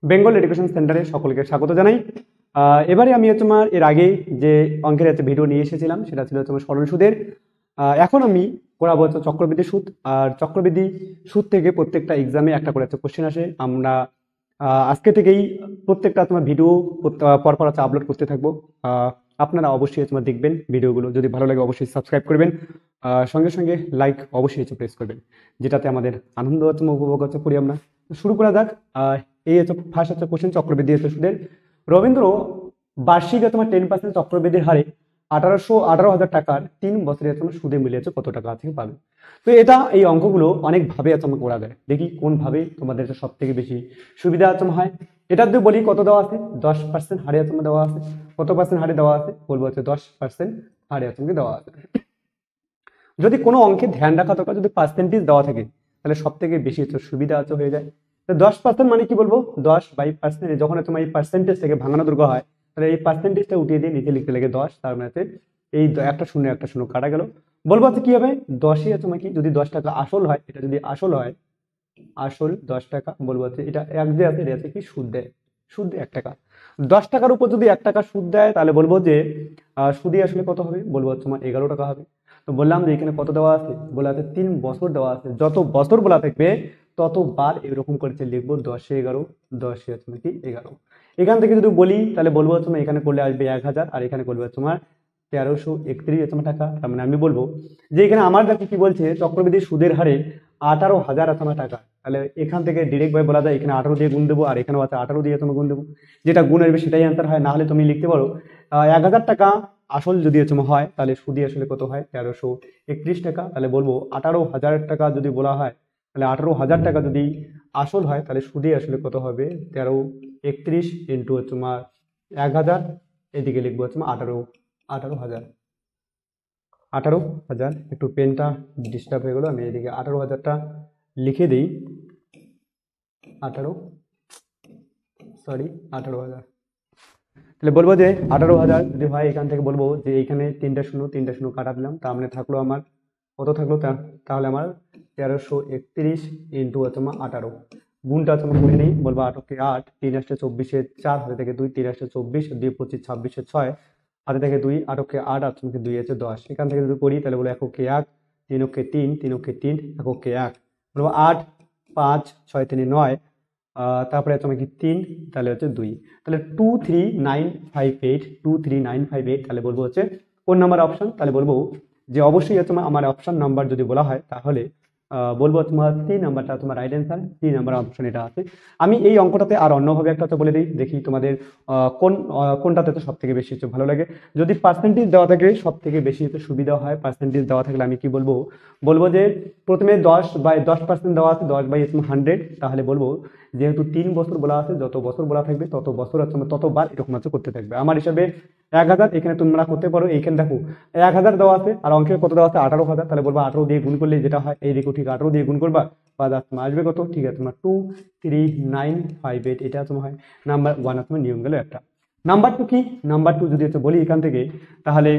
Bengal education সেন্টারে সকলকে স্বাগত জানাই। এবারে আমি তোমার এর আগে যে অঙ্কের একটা ভিডিও নিয়ে এসেছিলাম সেটা ছিল তোমার সরল সুদের। এখন আমি করাবো হচ্ছে চক্রবৃদ্ধি সুদ। আর চক্রবৃদ্ধি সুদ থেকে প্রত্যেকটা এক্সামে একটা করে কোশ্চেন আসে। আমরা আজকে থেকেই প্রত্যেকটা তোমার ভিডিও পরপর আপলোড করতে থাকবো। আপনারা অবশ্যই তোমার দেখবেন ভিডিওগুলো, যদি ভালো লাগে অবশ্যই সাবস্ক্রাইব করবেন, সঙ্গে সঙ্গে লাইক অবশ্যই প্রেস করবেন, যেটাতে আমাদের আনন্দ উপভোগ করি আমরা। শুরু করা যাক। এই হচ্ছে ফার্স্ট হচ্ছে কোশ্চেন, চক্রবৃদ্ধি হচ্ছে সুদের। রবীন্দ্র বার্ষিক তোমার 10% চক্রবৃদ্ধির হারে 18,000 টাকার 3 বছরে তোমার সুদে মিলিয়েছে কত টাকা থেকে পাবে। তো এটা এই অঙ্কগুলো অনেকভাবে তোমাকে করা যায়, দেখি কোন ভাবে তোমাদের সব থেকে বেশি সুবিধা হয়। এটা যদি বলি কত দেওয়া আছে, 10% হারে তোমার দেওয়া আছে। কত পার্সেন্ট হারে দেওয়া আছে বলবো হচ্ছে 10% হারে তোমাকে দেওয়া আছে। যদি কোনো অঙ্কে ধ্যান রাখা দরকার, যদি পার্সেন্টেজ দেওয়া থাকে তাহলে সব থেকে বেশি সুবিধা হয়ে যায়। 10% মানে কি বলবো, 10/%। যখন তোমার এই পার্সেন্টেজ থেকে ভাঙানো দরকার হয় তাহলে এই পার্সেন্টেজটা উঠিয়ে দিয়ে নিচে লিখতে লাগে 10, তার মানে এই একটা শূন্য কাটা গেল। বলবো কি হবে, 10ই তোমার কি, যদি 10 টাকা আসল হয়, এটা যদি আসল হয়, আসল 10 টাকা, বলবো এটা এক যে আছে, এটা কি সুদ দেয়, সুদ 1 টাকা। 10 টাকার উপর যদি 1 টাকা সুদ দেয় তাহলে বলবো যে সুদই আসলে কত হবে, বলবো তোমার 11 টাকা হবে। তো বললাম যে এখানে কত দেওয়া আছে, বলা আছে 3 বছর দেওয়া আছে। যত বছর বলা থাকবে ততবার এরকম করে লিখবো 10 এ 11, 10 এ তোমার কি 11। এখান থেকে যদি বলি তাহলে বলবো তোমার এখানে করলে আসবে 1000, আর এখানে করবে তোমার 1331 টাকা। তার মানে আমি বলবো যে এখানে আমার দেখো কি বলছে, চক্রবৃদ্ধি সুদের হারে 18,000 টাকা। তাহলে এখান থেকে ডিরেক্ট ভাবে বলা যায় এখানে 18 দিয়ে গুণ দেবো, আর এখানেও আছে 18 দিয়ে তুমি গুণ দেবো। যেটা গুণ আসবে সেটাই অ্যান্সার হয়। না হলে তুমি লিখতে পারো 1000 টাকা আসল যদি হয় তাহলে সুদি আসলে কত হয়, 1331 টাকা। তাহলে বলবো 18,000 টাকা যদি বলা হয় তাহলে 18,000 টাকা যদি আসল হয় তাহলে সুদি আসলে কত হবে, 1331 ইন্টু তোমার 1000, এদিকে লিখবো তোমার 18,000। 18,000, একটু পেনটা ডিস্টার্ব হয়ে গেলো, আমি এদিকে 18,000টা লিখে দিই। 18,000। তাহলে বলবো যে 18,000 যদি হয়, এখান থেকে বলবো যে এখানে তিনটা শূন্য কাটা দিলাম, তার মানে থাকলো আমার কত থাকলো, তাহলে আমার 1331 ইন্টু তোমার 18, গুণটা তোমার করে নেই, বলবো 8 8, 3 8 24, 4 হাতে থেকে 2, 3 8 24, 2 25 26, 6 হাতে থেকে 2, 8 8, আর তোমাকে 2 আছে 10। এখান থেকে যদি করি তাহলে বলো 1 1, 3 3, 3 3, 1 1, বলবো 8 5 6 3 9, তারপরে তোমার কি 3, তাহলে হচ্ছে 2, তাহলে 23958, 23958। তাহলে বলবো হচ্ছে কোন নাম্বার অপশন, তাহলে বলবো যে অবশ্যই তোমার আমার অপশন নাম্বার যদি বলা হয় তাহলে বলবো তোমার 3 নাম্বারটা তোমার রাইট অ্যান্সার, 3 নাম্বার অপশন এটা আছে। আমি এই অঙ্কটাতে আর অন্যভাবে একটা বলে দিই, দেখি তোমাদের কোনটাতে তো সব থেকে বেশি ভালো লাগে। যদি পার্সেন্টেজ দেওয়া থাকে সব থেকে বেশি সুবিধা হয়। পার্সেন্টেজ দেওয়া থাকলে আমি কি বলবো, বলবো যে প্রথমে 10% দেওয়া আছে, 10/100। তাহলে বলবো যেহেতু 3 বছর বলা আছে, যত বছর বলা থাকবে তত বছর ততবার এরকম করতে থাকবে। আমার হিসাবে 1000, এখানে তোমরা করতে পারো। এইখানে দেখো 1000 দেওয়া আছে আর অঙ্কের কত দেওয়া আছে 18,000, তাহলে বলবো 18 দিয়ে গুণ করলে যেটা হয়, এই দিকেও ঠিক 18 দিয়ে গুণ করবা, বা আসবে কত, ঠিক আছে তোমার 23958, এটা তোমার হয় নাম্বার 1। তোমার নিয়ম গেল একটা। নাম্বার 2 কি, নাম্বার 2 যদি বলি এখান থেকে, তাহলে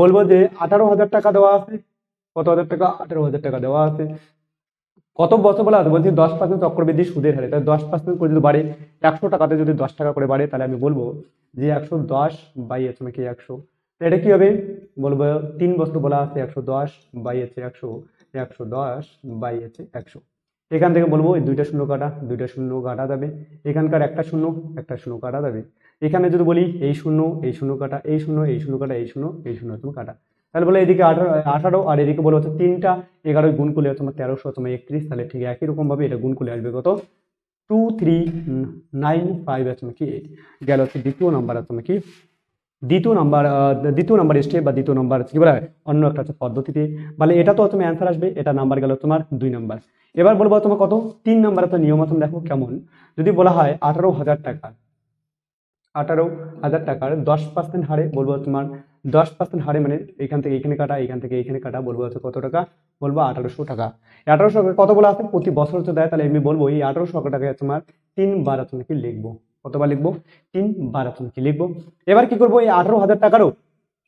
বলবো যে 18,000 টাকা দেওয়া আছে। কত হাজার টাকা, 18,000 টাকা দেওয়া আছে। কত বছর বলা আছে, বলছি 10% চক্রবৃদ্ধি সুদের হারে, তাহলে 10% করে যদি বাড়ে, 100 টাকাতে যদি 10 টাকা করে বাড়ে, তাহলে আমি বলবো যে 110/100। এটা কি হবে, বলবো 3 বছর বলা আছে, 110/100, 110/100। এখান থেকে বলবো এই দুইটা শূন্য কাটা যাবে, এখানকার একটা শূন্য কাটা যাবে। এখানে যদি বলি এই শূন্য কাটা, এই শূন্য কাটা, এই শূন্য তুমি কাটা। তাহলে বলে এদিকে 18, আর এদিকে বলে হচ্ছে 3টা 11 গুণ করলে তোমার 1331। তাহলে ঠিক একই রকম ভাবে এটা গুণ করলে আসবে কত, 2395 কি গেল হচ্ছে দ্বিতীয় নাম্বার। তুমি কি দ্বিতীয় নাম্বার স্টেপ বা দ্বিতীয় নাম্বার কি বলা হয়, অন্য একটা হচ্ছে পদ্ধতিতে, বলে এটা তো তুমি অ্যান্সার আসবে। এটা নাম্বার গেল তোমার 2 নাম্বার। এবার বলবো তোমার কত, 3 নাম্বার তো নিয়ম আছে, দেখো কেমন। যদি বলা হয় 18,000 টাকা, 18,000 টাকার 10% হারে, বলবো তোমার 10% হারে মানে এখান থেকে এখানে কাটা, এখান থেকে এখানে কাটা, বলবো হচ্ছে কত টাকা, বলবো 1800 টাকা। 1800 কত বলা আছে, প্রতি বছর হচ্ছে দেয়, তাহলে আমি বলবো এই 1800 টাকা তোমার 3 বার তুমি কি লিখবো, কতবার লিখবো, 3 বার তুমি কি লিখবো। এবার কি করবো, এই 18,000 টাকারও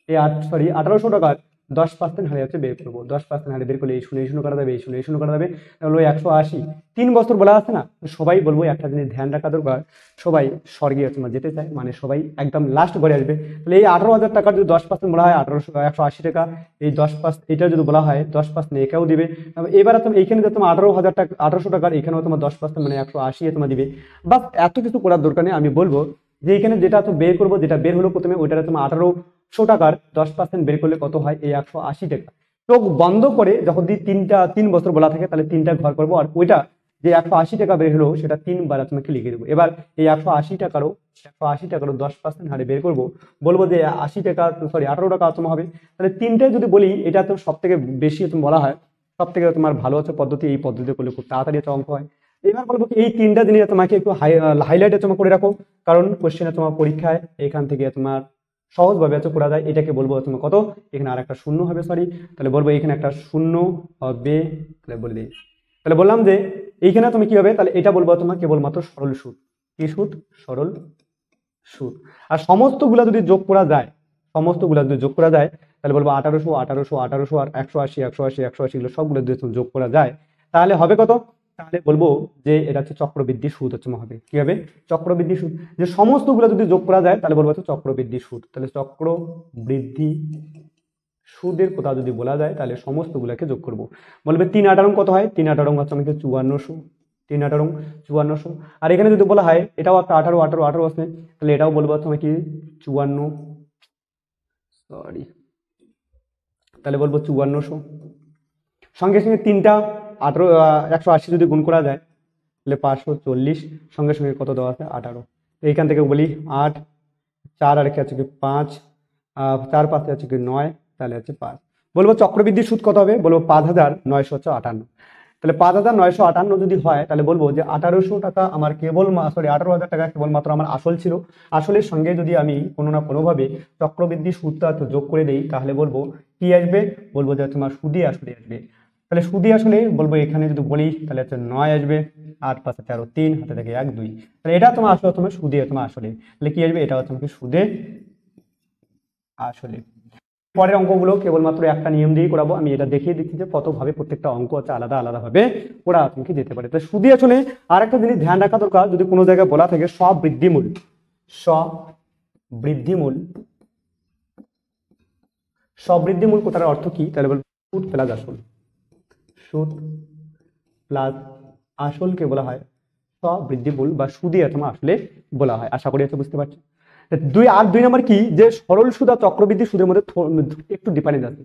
এই 1800 টাকার 10% হারে হচ্ছে বের করবো। 10% হারে বের করলে এই শূন্য করা যাবে, এই শূন্য করা যাবে, তাহলে 180। 3 বছর বলা আছে না, সবাই বলবো একটা জিনিস ধ্যান রাখা দরকার, সবাই স্বর্গে তোমার যেতে চায়, মানে সবাই একদম লাস্ট ঘরে আসবে। তাহলে এই 18,000 টাকার যদি 10% বলা হয় 180 টাকা, এই 10% এটা যদি বলা হয় 10% একেও দিবে। এবার তুমি এইখানে যে তোমার 18,000 টাকা 1800 টাকার এখানেও তোমার 10% মানে 180 তোমার দিবে। বাস এত কিছু করার দরকার নেই। আমি বলবো যে এখানে যেটা তো বের করবো, যেটা বের হলো প্রথমে ওইটা তোমার 1800 টাকার 10% বের করলে কত হয়, এই 180 টাকা। চোখ বন্ধ করে যখন 3 বছর বলা থাকে তাহলে 3টা ঘর করবো, আর ওইটা যে 180 টাকা বের হলো সেটা 3 বার তোমাকে লিখে দেবো। এবার এই 180 টাকারও 10% হারে বের করবো, বলবো যে 80 টাকা, সরি 18 টাকা তোমার হবে। তাহলে তিনটায় যদি বলি এটা তো সব থেকে বেশি তুমি বলা হয়, সব থেকে তোমার ভালো হচ্ছে পদ্ধতি, এই পদ্ধতি করলে খুব তাড়াতাড়ি একটা অঙ্ক হয়। এবার বলবো কি এই 3টা জিনিস তোমাকে একটু হাইলাইটে তোমার করে রাখো, কারণ কোশ্চেনে তোমার পরীক্ষায় এখান থেকে তোমার সহজভাবে করা যায়। এটাকে বলবো তোমার কত, এখানে আর একটা শূন্য হবে, সরি, তাহলে বলবো এখানে একটা শূন্য হবে। তাহলে বলে দিই, তাহলে বললাম যে এইখানে তুমি কি হবে, তাহলে এটা বলবো তোমার কেবলমাত্র সরল সুদ। কি সুদ? সরল সুদ। আর সমস্ত গুলা যদি যোগ করা যায়, সমস্ত গুলা যদি যোগ করা যায়, তাহলে বলবো 1800 আর 180 এগুলো সবগুলো যদি যোগ করা যায় তাহলে হবে কত? তাহলে বলবো যে এটা হচ্ছে চক্রবৃদ্ধি সুদ হচ্ছে হবে। কি হবে? চক্রবৃদ্ধি সুদ। যে সমস্ত গুলা যদি যোগ করা যায় তাহলে বলবো হচ্ছে চক্রবৃদ্ধি সুদ। তাহলে চক্রবৃদ্ধি সুদের কথা যদি বলা যায় তাহলে সমস্ত গুলাকে যোগ করবো। বলবে 3 কত হয়? 3 হচ্ছে আমাকে 5400। 5400। আর এখানে যদি বলা হয় এটাও একটা 18 আছে, তাহলে এটাও বলবো হচ্ছে কি 54, সরি, তাহলে বলবো 5400। সঙ্গে সঙ্গে 3টা 180 যদি গুণ করা যায় তাহলে 540, সঙ্গে সঙ্গে কত দেওয়া আছে? 18। এইখান থেকে বলি 8, 4 আর কি আছে কি 5, 4 5 আছে কি 9, তাহলে হচ্ছে 5। বলবো চক্রবৃদ্ধি সুদ কত হবে? বলবো 5958। তাহলে 5958 যদি হয় তাহলে বলবো যে 1800 টাকা আমার কেবল, সরি 18,000 টাকা কেবলমাত্র আমার আসল ছিল। আসলের সঙ্গে যদি আমি কোনো না কোনোভাবে চক্রবৃদ্ধি সুদটা যোগ করে দেই তাহলে বলবো কি আসবে? বলবো যে তোমার সুদে আসলে আসবে। তাহলে সুদে আসলে বলবো এখানে যদি বলি তাহলে হচ্ছে 9 আসবে, 8 5 4 3, হাতে থেকে 1 2। তাহলে এটা তোমার আসলে তোমার সুদে তোমার আসলে, তাহলে কি আসবে? এটা হচ্ছে তোমাকে সুদে আসলে। পরের অঙ্কগুলো কেবলমাত্র একটা নিয়ম দিয়েই করাবো। আমি এটা দেখিয়ে দিচ্ছি যে কতভাবে প্রত্যেকটা অঙ্ক আছে আলাদা আলাদা ভাবে ওরা তোমাকে যেতে পারে। তো সুদে আসলে আর একটা জিনিস ধ্যান রাখা দরকার, যদি কোনো জায়গায় বলা থাকে স্ববৃদ্ধিমূল, স্ববৃদ্ধিমূল, স্ববৃদ্ধিমূল কথার অর্থ কি? তাহলে বলবো সুদ প্লাস আসল। সুদ প্লাস আসলকে বলা হয় স্ববৃদ্ধিমূল বা সুদে তোমার আসলে বলা হয়। আশা করি বুঝতে পারছো। 2 নম্বর কি, যে সরল সুদ আর চক্রবৃদ্ধি সুদের মধ্যে একটু ডিফারেন্স আছে।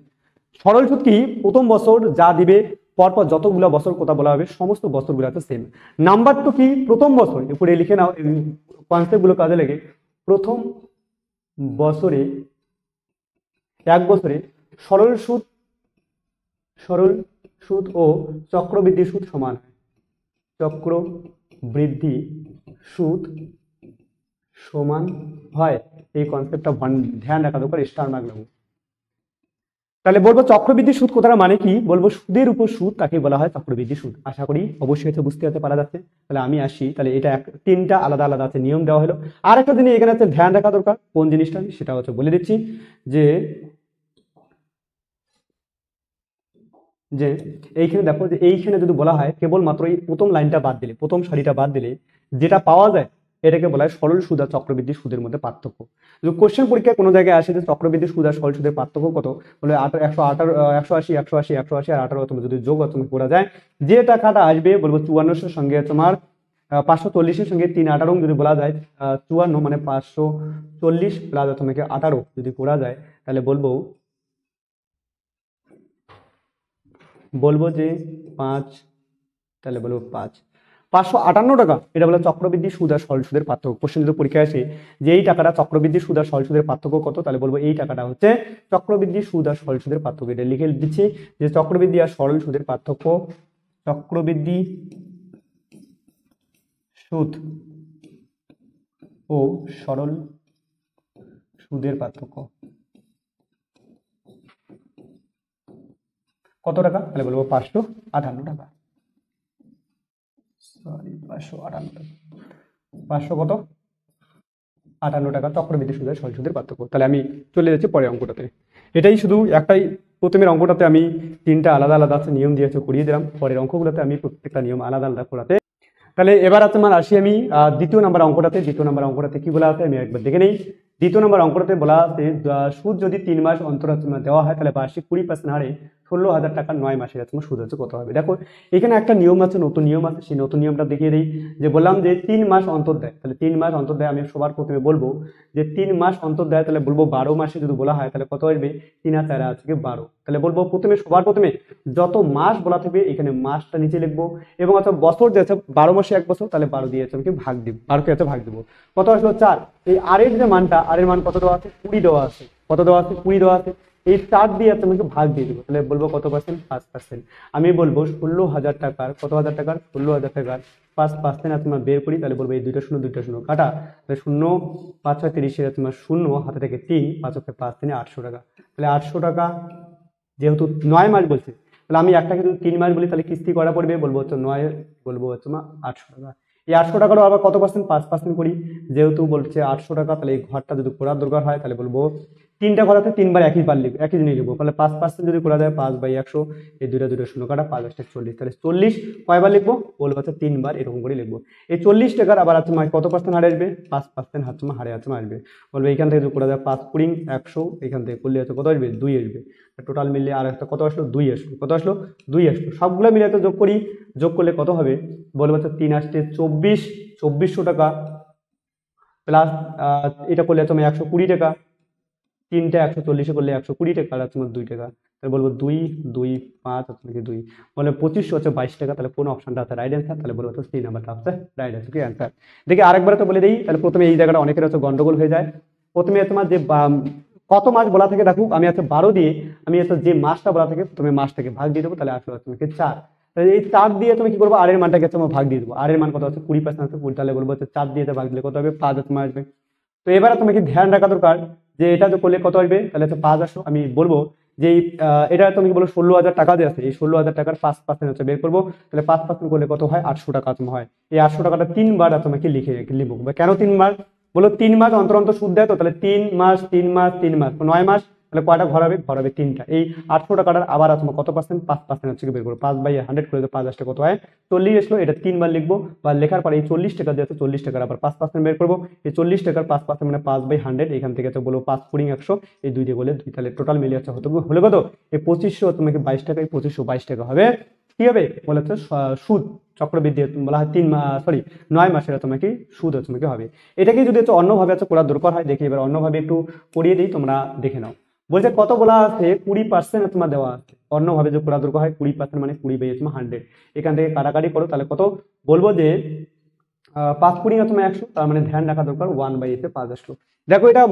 সরল সুদ কি? প্রথম বছর যা দিবে পরপর যতগুলো বছর কথা বলা হবে সমস্ত বছরগুলো আছে সেম। নাম্বার 2 কি? প্রথম বছর, উপরে লিখে নাও কনসেপ্ট গুলো কাজে লেগে, প্রথম বছরে 1 বছরে সরল সুদ, সরল সুদ ও চক্রবৃদ্ধি সুদ সমান হয়। চক্রবৃদ্ধি সুদ সমান হয়, এই কনসেপ্টটা ধ্যান রাখা দরকার, স্টার মার্ক লাগবে। তাহলে বলবো চক্রবৃদ্ধি সুদ কথাটা মানে কি? বলবো সুদের উপর সুদ, তাকে বলা হয় চক্রবৃদ্ধি সুদ। আশা করি অবশ্যই বুঝতে পারা যাচ্ছে। তাহলে আমি আসি, তাহলে এটা 3টা আলাদা আলাদা আছে নিয়ম দেওয়া হলো। আর একটা জিনিস এখানে আছে ধ্যান রাখা দরকার, কোন জিনিসটা সেটা হচ্ছে বলে দিচ্ছি, যে যে এইখানে দেখো, যে এইখানে যদি বলা হয় কেবলমাত্র এই প্রথম লাইনটা বাদ দিলে, প্রথম সারিটা বাদ দিলে যেটা পাওয়া যায় এটাকে বলা হয় সরল সুদ আর চক্রবৃদ্ধি সুদের মধ্যে পার্থক্য। যদি কোশ্চেন পরীক্ষায় কোনো জায়গায় আসে যে চক্রবৃদ্ধি সুদ আর সরল সুদের পার্থক্য কত, বলে 180 আর 18 তুমি যদি যোগ তুমি করা যায় যে টাকাটা আসবে, বলবো 5400 সঙ্গে তোমার 540 সঙ্গে 3 18 যদি বলা যায় 54 মানে 540 প্লাস তোমাকে 18 যদি করা যায় তাহলে বলবো যে 5, তাহলে বলবো 558 টাকা, এটা বলে চক্রবৃদ্ধি সুদ আর সরল সুদের পার্থক্য। কোশ্চেন যদি পরীক্ষায় আসে যে এই টাকাটা চক্রবৃদ্ধি সুদ আর সরল সুদের পার্থক্য কত, তাহলে বলবো এই টাকাটা হচ্ছে চক্রবৃদ্ধি সুদ আর সরল সুদের পার্থক্য। এটা লিখে দিচ্ছি যে চক্রবৃদ্ধি আর সরল সুদের পার্থক্য, চক্রবৃদ্ধি সুদ ও সরল সুদের পার্থক্য কত টাকা, তাহলে বলবো 558 টাকা। সরি 558 টাকা, 558 টাকা চক্রবৃদ্ধি সুদের সরল সুদের পার্থক্য। তাহলে আমি চলে যাচ্ছি পরের অঙ্কটাতে। এটাই শুধু একটাই প্রথমের অঙ্কটাতে আমি তিনটা আলাদা আলাদা নিয়ম দিয়েছে করিয়ে দিলাম, পরের অঙ্কগুলোতে আমি প্রত্যেকটা নিয়ম আলাদা আলাদা করাতে। তাহলে এবার তোমার আসি আমি দ্বিতীয় নাম্বার অঙ্কটাতে। দ্বিতীয় নাম্বার অঙ্কটাতে কি বলা আছে আমি একবার দেখে নেই। দ্বিতীয় নম্বর অঙ্কটাতে বলা আছে সুদ যদি 3 মাস অন্তর তোমার দেওয়া হয় তাহলে বার্ষিক 20% হারে 16,000 টাকা 9 মাসের তোমার সুদ হচ্ছে কত হবে। দেখো এখানে একটা নিয়ম আছে, নতুন নিয়ম আছে, সেই নতুন নিয়মটা দেখিয়ে দিই। যে বললাম যে 3 মাস অন্তর দেয়, তাহলে 3 মাস অন্তর দেয়। আমি সবার প্রথমে বলবো যে 3 মাস অন্তর দেয়, তাহলে বলবো 12 মাসে যদি বলা হয় তাহলে কত আসবে, 3 আর 4 আছে 12। তাহলে বলবো প্রথমে সবার প্রথমে যত মাস বলা থাকবে এখানে মাসটা নিচে লিখবো, এবং অথবা বছর দিয়েছে 12 মাসে 1 বছর, তাহলে 12 দিয়েছে আমাকে ভাগ দিব, 12 কে ভাগ দিব, কত আসলো 4। এই আর এর যে মানটা, আর এর মান কত দেওয়া আছে, 20 দেওয়া আছে। কত দেওয়া আছে, 20 দেওয়া আছে। এই 4 দিয়ে তোমাকে ভাগ দিয়ে দেবো, তাহলে বলবো কত পার্সেন্ট, 5%। আমি বলবো 16,000 টাকার, কত হাজার টাকার, 16,000 টাকার 5% আর তোমার বের করি, তাহলে বলবো এই দুইটা শূন্য কাটা, তাহলে 0 5 6 30 তোমার 0 হাতে থেকে 3 5 5 3 800 টাকা। তাহলে 800 টাকা, যেহেতু 9 মাস বলছে, তাহলে আমি একটাকে যদি 3 মাস বলি তাহলে কিস্তি করা পড়বে, বলবো হচ্ছে 9, বলবো হচ্ছে 800 টাকা। এই 800 টাকারও আবার কত পার্সেন্ট, 5% করি, যেহেতু বলছে 800 টাকা, তাহলে এই ঘরটা যদি করার দরকার হয় তাহলে বলবো 3টা ঘরাতে 3 বার একই বার লিখবো, একই জিনিস লিখবো, তাহলে 5% যদি করা যায় 5/100, এই দুইটা শূন্য কাটা 5 8 40, তাহলে 40 কয়বার লিখবো, বলবো হচ্ছে 3 বার এরকম করে লিখবো। এই 40 টাকার আবার তোমার কত পার্সেন্ট হারে আসবে, 5% হাত তোমার হারে আসবে, বলবো এখান থেকে যদি করা যায় 5 কুড়ি 100, এখান থেকে করলে হচ্ছে কত আসবে, 2 আসবে। টোটাল মিলিয়ে আর একটা কত আসলো, 2 আসলো, কত আসলো, 2 আসলো। সবগুলো মিলিয়ে তো যোগ করি, যোগ করলে কত হবে, বলবো হচ্ছে 3 আসছে 2400 টাকা, প্লাস এটা করলে তুমি 120 টাকা, 3টা 140 করলে 120 টাকা, আর তোমার 2 টাকা, তাহলে বলবো 2 2 5 তোমাকে 2 বলে 25 হচ্ছে 22 টাকা। তাহলে কোন অপশনটা আছে রাইট অ্যান্সার, তাহলে বলবো 3 নাম্বারটা হচ্ছে রাইট অ্যান্সার। দেখি আরেকবার তো বলে দিই, তাহলে প্রথমে এই জায়গাটা অনেকের হচ্ছে গন্ডগোল হয়ে যায়। প্রথমে তোমার যে কত মাস বলা থাকে, দেখো আমি হচ্ছে 12 দিয়ে আমি হচ্ছে যে মাসটা বলা থাকে তুমি মাস থেকে ভাগ দিয়ে দেবো, তাহলে আসলে তোমাকে 4। তাহলে এই 4 দিয়ে তুমি কি করবো, আর এর মানটাকে তোমার ভাগ দিয়ে দেবো, আর এর মান কত হচ্ছে 20% আছে 20, তাহলে বলবো হচ্ছে 4 দিয়ে ভাগ দিলে কত হবে, 5 তোমার আসবে। তো এবারে তোমাকে ধ্যান রাখা দরকার যে এটা তো করলে কত আসবে, তাহলে হচ্ছে 5 আসো। আমি বলবো যে এটা তুমি বলো 16,000 টাকা দিয়ে আছে, এই 16,000 টাকার 5% হচ্ছে বের করবো, তাহলে 5% করলে কত হয়, 800 টাকা তোমার হয়। এই 800 টাকাটা 3 বার তোমাকে লিখবো। কেন 3 বার, বলো 3 মাস অন্তর অন্তর সুদ দেয়, তো তাহলে 3 মাস 3 মাস 3 মাস 9 মাস, তাহলে কয়টা ঘর হবে, 3টা। এই 800 টাকাটার আবার তোমার কত পার্সেন্ট, 5% হচ্ছে বের করবো, 5/100 করে 5 আসলে কত হয়, 40 আসলো। এটা 3 বার লিখবো, বা লেখার পরে এই 40 টাকা দিয়ে 40 টাকার আবার 5% বের করবো। এই 40 টাকার 5% মানে 5/100, এখান থেকে তো বলবো 5 কুড়ি 100, এই 2 দিয়ে বলে 2, তাহলে টোটাল মিলিয়ে হচ্ছে হলে কত, এই 2500 তোমাকে 22 টাকা, এই 2522 টাকা হবে। কি হবে বলে হচ্ছে সুদ চক্রবৃদ্ধি বলা হয় 9 মাসের তোমাকে সুদ তোমাকে হবে। এটাকে যদি হচ্ছে অন্যভাবে হচ্ছে করার দরকার হয়, দেখি এবার অন্যভাবে একটু করিয়ে দিই, তোমরা দেখে নাও। বলছে কত বলা আছে, 20% তোমার দেওয়া আছে, অন্যভাবে যে করা দরকার হয় 20% মানে 20/100, এখান থেকে কাটাকাটি করো, তাহলে কত বলবো যে 5 কুড়ি তোমার 100, তার মানে ধ্যান রাখা দরকার 1/5 আসলো। দেখো এটা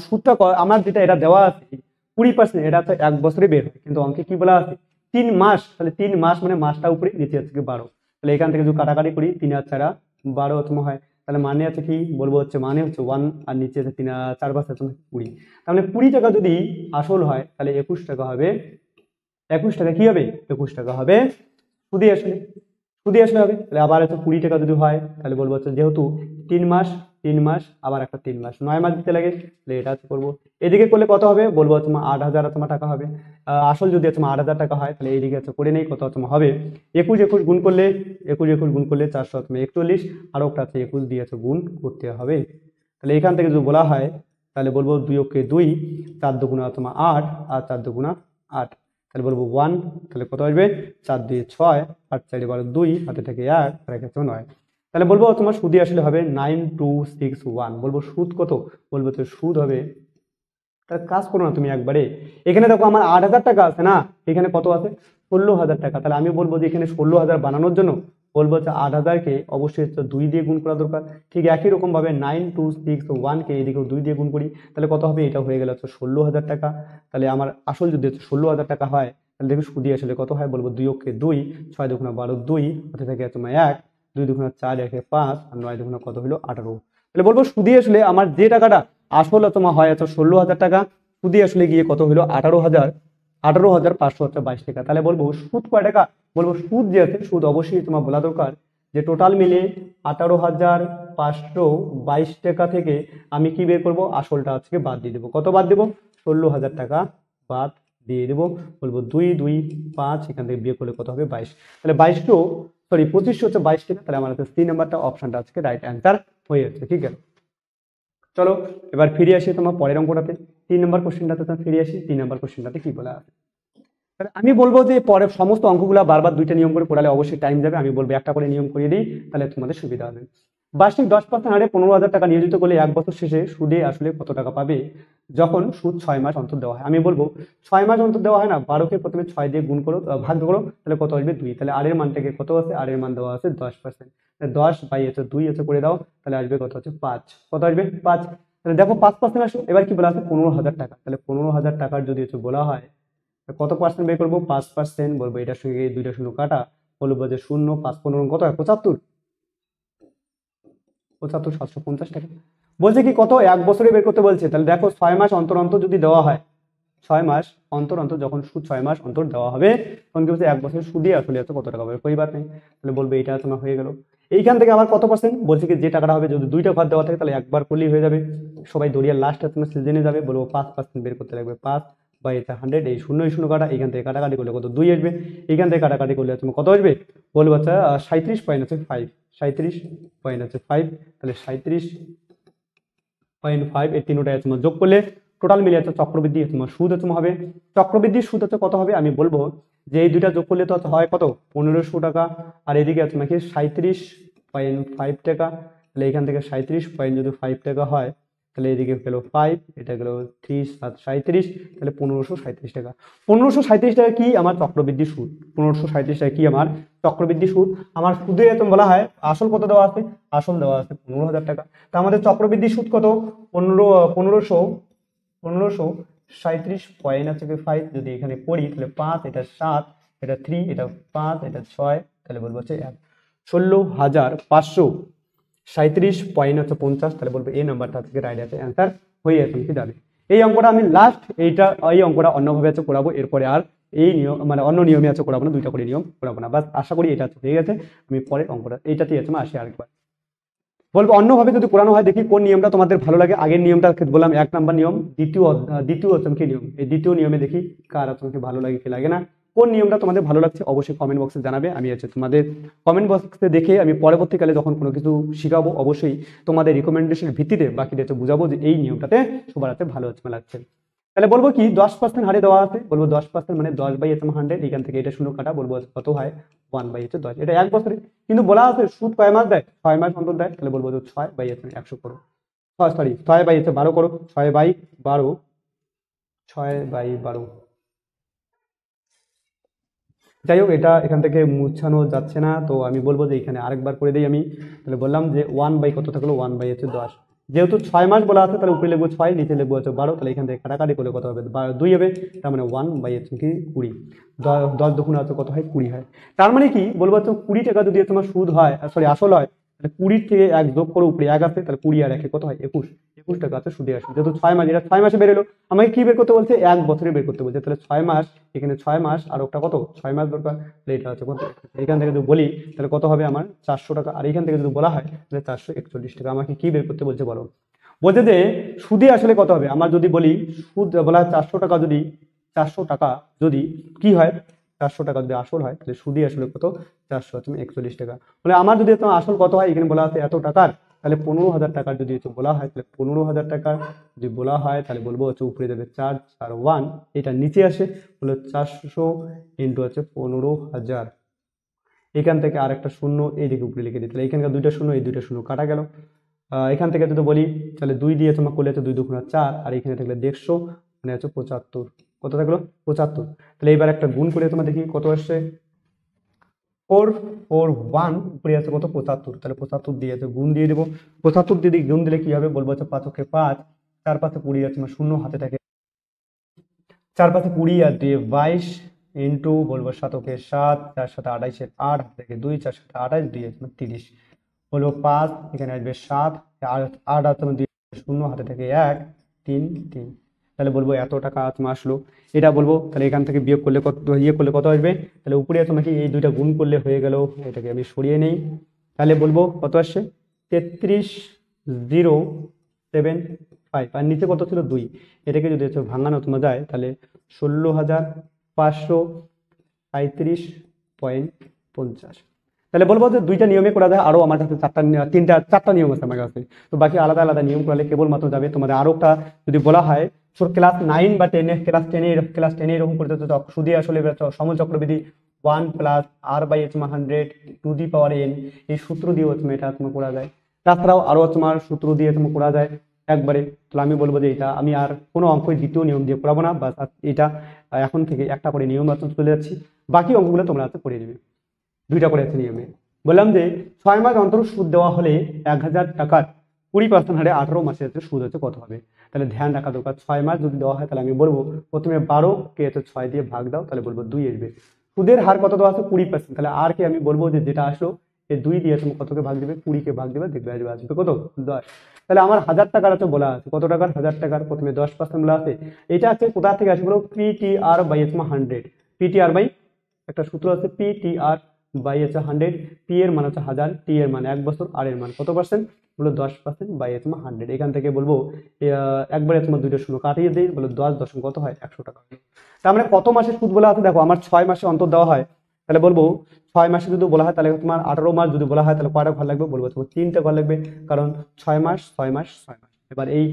সুদটা আমার যেটা এটা দেওয়া আছে 20%, এটা হচ্ছে 1 বছরে বের হয়, কিন্তু অঙ্কে কি বলা আছে 3 মাস, তাহলে 3 মাস মানে মাসটা উপরে নিচে হচ্ছে 12, তাহলে এখান থেকে যদি কাটাকাটি করি 3 আর 4 12 তোমার হয়, তাহলে মানে আছে কি বলবো হচ্ছে মানে হচ্ছে 1, আর নিচে আছে 3 আর 4 5 তোমার 20, তাহলে 20 টাকা যদি আসল হয় তাহলে 21 টাকা হবে, 21 টাকা কি হবে, 21 টাকা হবে সুদে আসলে, সুদে আসলে হবে। তাহলে আবার হচ্ছে 20 টাকা যদি হয় তাহলে বলবো হচ্ছে যেহেতু 3 মাস আবার একটা 3 মাস 9 মাস দিতে লাগে, তাহলে এটা হচ্ছে করবো। এদিকে করলে কত হবে বলবো হচ্ছে 8,000 তোমার টাকা হবে। আসল যদি হচ্ছে 8,000 টাকা হয়, তাহলে এইদিকে হচ্ছে করে নেই কত তোমার হবে, 21 গুণ করলে 21 গুণ করলে 441, আর ওটা হচ্ছে 21 দিয়ে হচ্ছে গুণ করতে হবে। তাহলে এখান থেকে যদি বলা হয় তাহলে বলবো 2 কে 2, 4 দুগুণা তোমার 8, আর 4 দুগুণা 8, তাহলে বলবো 1, তাহলে কত আসবে 4 2 6, 8 4 12 2, হাতে থেকে 1 আর একে 9, তাহলে বলবো তোমার সুদই আসলে হবে 9261। বলবো সুদ কত, বলবো তো সুদ হবে, তাহলে কাজ করো না তুমি একবারে, এখানে দেখো আমার 8,000 টাকা আছে না, এখানে কত আছে 16,000 টাকা, তাহলে আমি বলবো যে এখানে 16,000 বানানোর জন্য বলবো হচ্ছে 8,000-কে অবশ্যই 2 দিয়ে গুণ করা দরকার। ঠিক একই রকম ভাবে 9261-কে এদিকেও 2 দিয়ে গুণ করি, তাহলে কত হবে, এটা হয়ে গেল হচ্ছে 16,000 টাকা। তাহলে আমার আসল যদি 16,000 টাকা হয় তাহলে দেখবি সুদি আসলে কত হয়, বলবো 2 কে 2, 6 দুগুণা 12 2, হাতে থেকে তোমার 1, 2 দুগুণা 4 1 5, আর 9 দুগুণা কত হলো 18, তাহলে বলবো সুদি আসলে আমার যে টাকাটা আসলে তোমার হয় হচ্ছে 16,000 টাকা, সুদি আসলে গিয়ে কত হলো 18,522 টাকা। তাহলে বলবো সুদ কয় টাকা, বলবো সুদ যে আছে সুদ অবশ্যই তোমার বলা দরকার যে টোটাল মিলে 18,522 টাকা থেকে আমি কি বের করব, আসলটা আজকে বাদ দিয়ে দেবো, কত বাদ দেবো 16,000 টাকা বাদ দিয়ে দেবো, বলবো 2 2 5, এখান থেকে বিয়োগ করলে কত হবে 22। তাহলে 2500 হচ্ছে 22 টাকা। তাহলে আমার কাছে সি নাম্বারটা অপশনটা আজকে রাইট অ্যান্সার হয়ে যাচ্ছে। ঠিক আছে, চলো এবার ফিরে আসি তোমার পরের অঙ্কটাতে। 3 নম্বর কোশ্চেনটাতে ফিরে আসি। 3 নম্বর কোশ্চেনটাতে কি বলা আছে, তাহলে আমি বলবো যে পরে সমস্ত অঙ্কগুলো বারবার 2টা নিয়ম করে পড়ালে অবশ্যই টাইম যাবে। আমি বলবো একটা করে নিয়ম করিয়ে দিই, তাহলে তোমাদের সুবিধা হবে। বার্ষিক 10% হারে 15,000 টাকা নিয়োজিত করলে 1 বছর শেষে সুদে আসলে কত টাকা পাবে যখন সুদ 6 মাস অন্তর দেওয়া হয়। আমি বলবো 6 মাস অন্তর দেওয়া হয় না, 12কে প্রথমে 6 দিয়ে গুণ করো, ভাগ করো, তাহলে কত আসবে 2। তাহলে আর এর মানটাকে কত আছে, আর এর মান দেওয়া আছে 10%। 10 বাই 2 করে দাও, তাহলে আসবে কত হচ্ছে 5। কত আসবে 5। তাহলে দেখো 5% আসো। এবার কি বলা আছে 15,000 টাকা। তাহলে 15,000 টাকার যদি বলা হয় কত পার্সেন্ট বের করবো, 5%। বলবো এটার সঙ্গে 2টা শূন্য কাটা, বলবো যে 0 5 15 কত হয় 75। 750 টাকা। বলছে কি কত 1 বছরে বের করতে বলছে। তাহলে দেখো 6 মাস অন্তর অন্তর যদি দেওয়া হয়, 6 মাস অন্তর অন্তর যখন সুদ 6 মাস অন্তর দেওয়া হবে, তখন কি বলছে 1 বছরের সুদই আসলে কত টাকা হবে, পরিবার নেই। তাহলে বলবো এটা তোমার হয়ে গেল। এইখান থেকে আবার কত পার্সেন্ট বলছে কি যে টাকাটা হবে, যদি 2টা ঘর দেওয়া থাকে তাহলে একবার করলেই হয়ে যাবে। সবাই দড়িয়ার লাস্টে তোমার সিজনে যাবে, বলবো 5% বের করতে লাগবে। 5 বাই 100, এই শূন্য কাটা, এখান থেকে কাটাকাটি করলে কত 2 আসবে, এখান থেকে কাটাকাটি করলে তোমার কত আসবে, বলবো আচ্ছা 37.5, 37.5। তাহলে 37.5 এই তিনটায় তোমার যোগ করলে টোটাল মিলে যাচ্ছে চক্রবৃদ্ধি তোমার সুদ তোমার হবে। চক্রবৃদ্ধির সুদ হচ্ছে কত হবে, আমি বলবো যে এই দুইটা যোগ করলে তো হয় কত 1500 টাকা, আর এদিকে আছে নাকি 37.5 টাকা। তাহলে এখান থেকে 37.5 টাকা হয়, তাহলে এদিকে গেল 5, এটা গেল 3 7 37, তাহলে 1537 টাকা। 1537 টাকা কি আমার চক্রবৃদ্ধি সুদ। 1537 টাকা কি আমার চক্রবৃদ্ধি সুদ। আমার সুদে এত বলা হয় আসল কত দেওয়া আছে, আসল দেওয়া আছে 15,000 টাকা। তা আমাদের চক্রবৃদ্ধি সুদ কত 1537.5। যদি এখানে করি তাহলে 5, এটা 7, এটা 3, এটা 5, এটা 6, তাহলে বলবো হচ্ছে 16,537.50। তাহলে বলবো এই নাম্বারটা থেকে রাইট আছে অ্যান্সার হয়ে যাচ্ছে কি যাবে। এই অঙ্কটা আমি লাস্ট এই অঙ্কটা অন্যভাবে আছে করাবো, এরপরে আর এই নিয়ম মানে অন্য নিয়মে আছে করাবো না, 2টা করে নিয়ম করাবো না। বাস আশা করি এটা হয়ে গেছে। আমি পরের অঙ্কটা এইটাতেই আছে আসি আরেকবার। বলবো অন্যভাবে যদি করানো হয়, দেখি কোন নিয়মটা তোমাদের ভালো লাগে। আগের নিয়মটা বললাম 1 নাম্বার নিয়ম, দ্বিতীয় কি নিয়ম, এই দ্বিতীয় নিয়মে দেখি কার তোমাকে ভালো লাগে কি লাগে না, কোন নিয়মটা তোমাদের ভালো লাগছে অবশ্যই কমেন্ট বক্সে জানাবে। আমি তোমাদের কমেন্ট বক্সে দেখে আমি পরবর্তীকালে যখন কোনো কিছু শিখাবো অবশ্যই তোমাদের রিকমেন্ডেশনের ভিত্তিতে বাকিদের বুঝাবো যে এই নিয়মটাতে সবার হাতে ভালো লাগছে। তাহলে বলবো কি 10% হারে দেওয়া আছে, বলবো 10% মানে 10 বাই 100, এখান থেকে এটা শূন্য কাটা, বলবো কত হয় 1 বাই 10। এটা 1 বছরে, কিন্তু বলা আছে সুদ কয় মাস দেয়, 6 মাস অন্তর দেয়। তাহলে বলবো 6 বাই 100 করো, 6 বাই 12 করো, 6 বাই 12, 6 বাই 12। যাই হোক, এটা এখান থেকে মুছানো যাচ্ছে না, তো আমি বলবো যে এখানে আরেকবার করে দিই আমি। তাহলে বললাম যে 1 বাই কত থাকলো, 1 বাই 10। যেহেতু 6 মাস বলা আছে তাহলে উপরে লিখবো 6, নিচে লিখবো 12। তাহলে এখান থেকে কাটাকাটি করলে কত হবে 2 হবে, তার মানে 1 বাই কি 20। 10 দুগুণ আছে কত হয় 20 হয়। তার মানে কি বলবো 20 টাকা যদি তোমার সুদ হয়, সরি আসল হয়, তাহলে 20 থেকে 1 যোগ করে উপরে 1 আছে, তাহলে 20 আর 1 কত হয় 21 টাকা আছে সুদে আসে। যেহেতু 6 মাস, এটা 6 মাসে বেরোলো, আমাকে কি বের করতে বলছে 1 বছরে বের করতে বলছে। তাহলে 6 মাস, এখানে 6 মাস আর একটা কত 6 মাস দরকার, তাহলে এটা হচ্ছে কত, এখান থেকে যদি বলি তাহলে কত হবে আমার 400 টাকা। আর এখান থেকে যদি বলা হয় তাহলে 441 টাকা। আমাকে কি বের করতে বলছে বলো, বলছে যে সুদে আসলে কত হবে। আমার যদি বলি সুদ বলা হয় 400 টাকা, যদি 400 টাকা যদি কি হয়, 400 টাকা যদি আসল হয় তাহলে সুদে আসলে কত 441 টাকা। বলে আমার যদি তোমার আসল কত হয়, এখানে বলা আছে এত টাকার, তাহলে 15,000 টাকার যদি বলা হয়, তাহলে 15,000 টাকার যদি বলা হয় তাহলে বলবো হচ্ছে উপরে যাবে 4 4 1, এটা নিচে আসে হলো 400 ইন্টু হচ্ছে 15,000। এখান থেকে আরেকটা শূন্য এইদিকে উপরে লিখে দিই, তাহলে এখানকার 2টা শূন্য, এই 2টা শূন্য কাটা গেল। এখান থেকে যদি বলি তাহলে 2 দিয়ে তোমার করলে হচ্ছে 2 দুগুণা 4, আর এখানে থাকলে 150 মানে হচ্ছে 75। কত থাকলো 75। তাহলে এবার একটা গুণ করে তোমার দেখি কত আসছে, 441 উপরে আছে কত 75। তাহলে 75 দিয়ে আছে গুণ দিয়ে দেবো। 75 দিয়ে গুণ দিলে কি হবে, বলবো হচ্ছে 5 × 5, 4 5 20 আছে, শূন্য হাতে থাকে, 4 5 20 আর 2 22 ইন্টু বলবো 7 × 7, 4 7 28, 8 হাতে থেকে 2, 4 7 28, 2 30, বলবো 5, এখানে আসবে 7, 8 আর তোমার 2 শূন্য হাতে থেকে 1 3 3। তাহলে বলবো এত টাকা তোমার আসলো। এটা বলবো তাহলে এখান থেকে বিয়োগ করলে কত, করলে কত আসবে, তাহলে উপরে তোমাকে এই 2টা গুণ করলে হয়ে গেল। এটাকে আমি সরিয়ে নেই, তাহলে বলবো কত আসছে 33,000 7.5 আর নিচে কত ছিল 2, এটাকে যদি হচ্ছে ভাঙানো তোমার যায় তাহলে 16,537.50। তাহলে বলবো যে দুইটা নিয়মে করা যায়, আরো আমার কাছে চারটা নিয়ম আছে আমার কাছে। তো বাকি আলাদা আলাদা নিয়ম করলে কেবলমাত্র যাবে তোমাদের আরো একটা যদি বলা হয় ক্লাস 9 বা 10 ক্লাস টেনে এরকম করতে তো শুধু আসলে সমচক্রবিধি 1 + r/100 to the power n, এই সূত্র দিয়ে তুমি এটা তোমার করা যায়। তাছাড়াও আরো তোমার সূত্র দিয়ে তুমি করা যায় একবারে। তো আমি বলবো যে এটা আমি আর কোনো অঙ্ক দ্বিতীয় নিয়ম দিয়ে করাবো না, বা এটা এখন থেকে একটা করে নিয়ম চলে যাচ্ছি, বাকি অঙ্কগুলো তোমরা হাতে করে নেবে। দুইটা করে আছে নিয়মে। বললাম যে 6 মাস অন্তর সুদ দেওয়া হলে 1,000 টাকার 20% হারে 18 মাসের সুদ হচ্ছে কত হবে। তাহলে ধ্যান রাখা দরকার, 6 মাস যদি দেওয়া হয় তাহলে আমি বলবো প্রথমে 12 কে 6 দিয়ে ভাগ দাও, তাহলে বলবো 2 আসবে। সুদের হার কত দেওয়া আছে 20%, তাহলে আর কে আমি বলবো যে যেটা আসলো এই 2 দিয়ে তুমি কতকে ভাগ দিবে, 20 কে ভাগ দিবে, দেখবে আসবে কত 10। তাহলে আমার 1000 টাকার আছে বলা আছে, কত টাকার 1000 টাকার প্রথমে 10% বলা আছে। এটা আছে কোথা থেকে আসবে বলো, PTR/100। পিটিআর বাই একটা সূত্র আছে, PTR/100। পি এর মান হচ্ছে 1000, টি এর মান 1 বছর, আর এর মান কত পার্সেন্ট বলো 10%/100। এখান থেকে বলবো একবারে তোমার দুইটা শূন্য কাটিয়ে দিই, বলো 10 কত হয় 100 টাকা। তার মানে কত মাসের সুদ বলা আছে দেখো, আমার 6 মাসে অন্তর দেওয়া হয়, তাহলে বলবো 6 মাসে যদি বলা হয় তাহলে তোমার 18 মাস যদি বলা হয় তাহলে কয়টা ঘর লাগবে, বলবো তোমার 3টে ঘর লাগবে, কারণ 6 মাস 6 মাস 6 মাস। এবার এই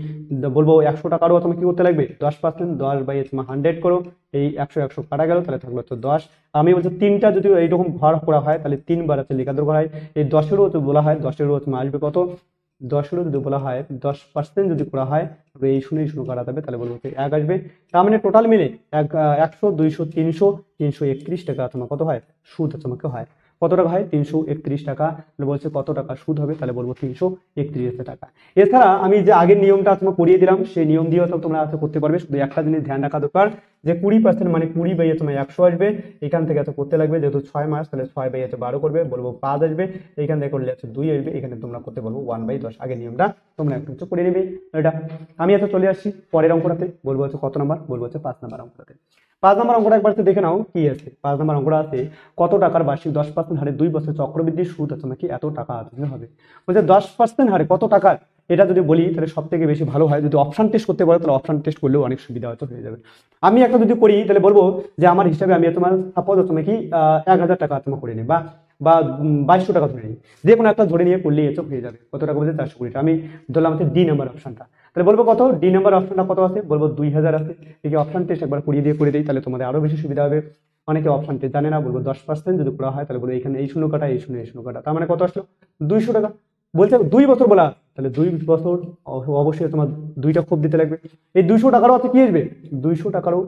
বলবো 100 টাকারও তোমার কি করতে লাগবে 10%, 10/100 করো, এই 100 কাটা গেল, তাহলে থাকলো হচ্ছে 10। আমি বলছি 3টা যদি এইরকম ঘর করা হয় তাহলে 3 বার হচ্ছে লেখা দরকার হয়। এই 10-এরও যদি বলা হয় 10-এরও তোমার আসবে কত, 10-এরও যদি বলা হয় 10% যদি করা হয় তবে এই শুনে কাটা যাবে, তাহলে বলবো 1 আসবে। তার মানে টোটাল মিলে 100, 200, 300, 331 টাকা তোমার কত হয় সুদ তোমাকে হয়। কত টাকা হয় 331 টাকা। তাহলে বলছে কত টাকা সুদ হবে, তাহলে বলবো 331 টাকা। এছাড়া আমি যে আগের নিয়মটা তোমাকে করিয়ে দিলাম সেই নিয়ম দিয়েও তো তোমরা করতে পারবে, শুধু একটা জিনিস ধ্যান রাখা দরকার যে 20% মানে 20 তোমার 100 আসবে, এখান থেকে এত করতে লাগবে, যেহেতু 6 মাস তাহলে 6/12 করবে, বলবো 5 আসবে, এইখান থেকে করলে 2 আসবে, এখানে তোমরা করতে বলবো 1/10। আগের নিয়মটা তোমরা একটু কিছু করে নেবে এটা। আমি এত চলে আসছি পরের অঙ্কটাতে, বলবো হচ্ছে কত নাম্বার, বলবো হচ্ছে 5 নাম্বার অঙ্কটাতে। 5 নাম্বার অঙ্কটা একবার দেখে নাও কি আছে। 5 নাম্বার অঙ্কটা আছে কত টাকার বার্ষিক 10% হারে 2 বছর চক্রবৃদ্ধির সুদ আছে নাকি এত টাকা দিতে হবে। বলছে 10% হারে কত টাকার, এটা যদি বলি তাহলে সব থেকে বেশি ভালো হয় যদি অপশন টেস্ট করতে পারো, তাহলে অপশন টেস্ট করলেও অনেক সুবিধা হয়তো হয়ে যাবে। আমি একটা যদি করি তাহলে বলবো যে আমার হিসাবে আমি তোমার সাপোজ তুমি কি 1,000 টাকা তোমার করে নিই, বা বা 2200 টাকা ধরে নিই, যে কোনো একটা ধরে নিয়ে করলেই এসব হয়ে যাবে। কত টাকা বলছে 420 টাকা। আমি ধরলাম হচ্ছে ডি নাম্বার অপশনটা, তাহলে বলবো কত ডি নাম্বার অপশনটা কত আছে, বলবো 2000 আছে। এই অপশন টেস্ট একবার করিয়ে দিয়ে করে দিই, তাহলে তোমাদের আরো বেশি সুবিধা হবে। অনেকে অপশন টেস্ট জানে না, বলবো 10% যদি করা হয় তাহলে বলবো এখানে এই শূন্য কাটা এই শূন্য কাটা, তার মানে কত আসলো 200 টাকা। বলছে 2 বছর বলা, তাহলে 2 বছর অবশ্যই তোমার 2টা ক্ষোভ দিতে লাগবে। এই 200 টাকারও আছে কি আসবে 200 টাকারও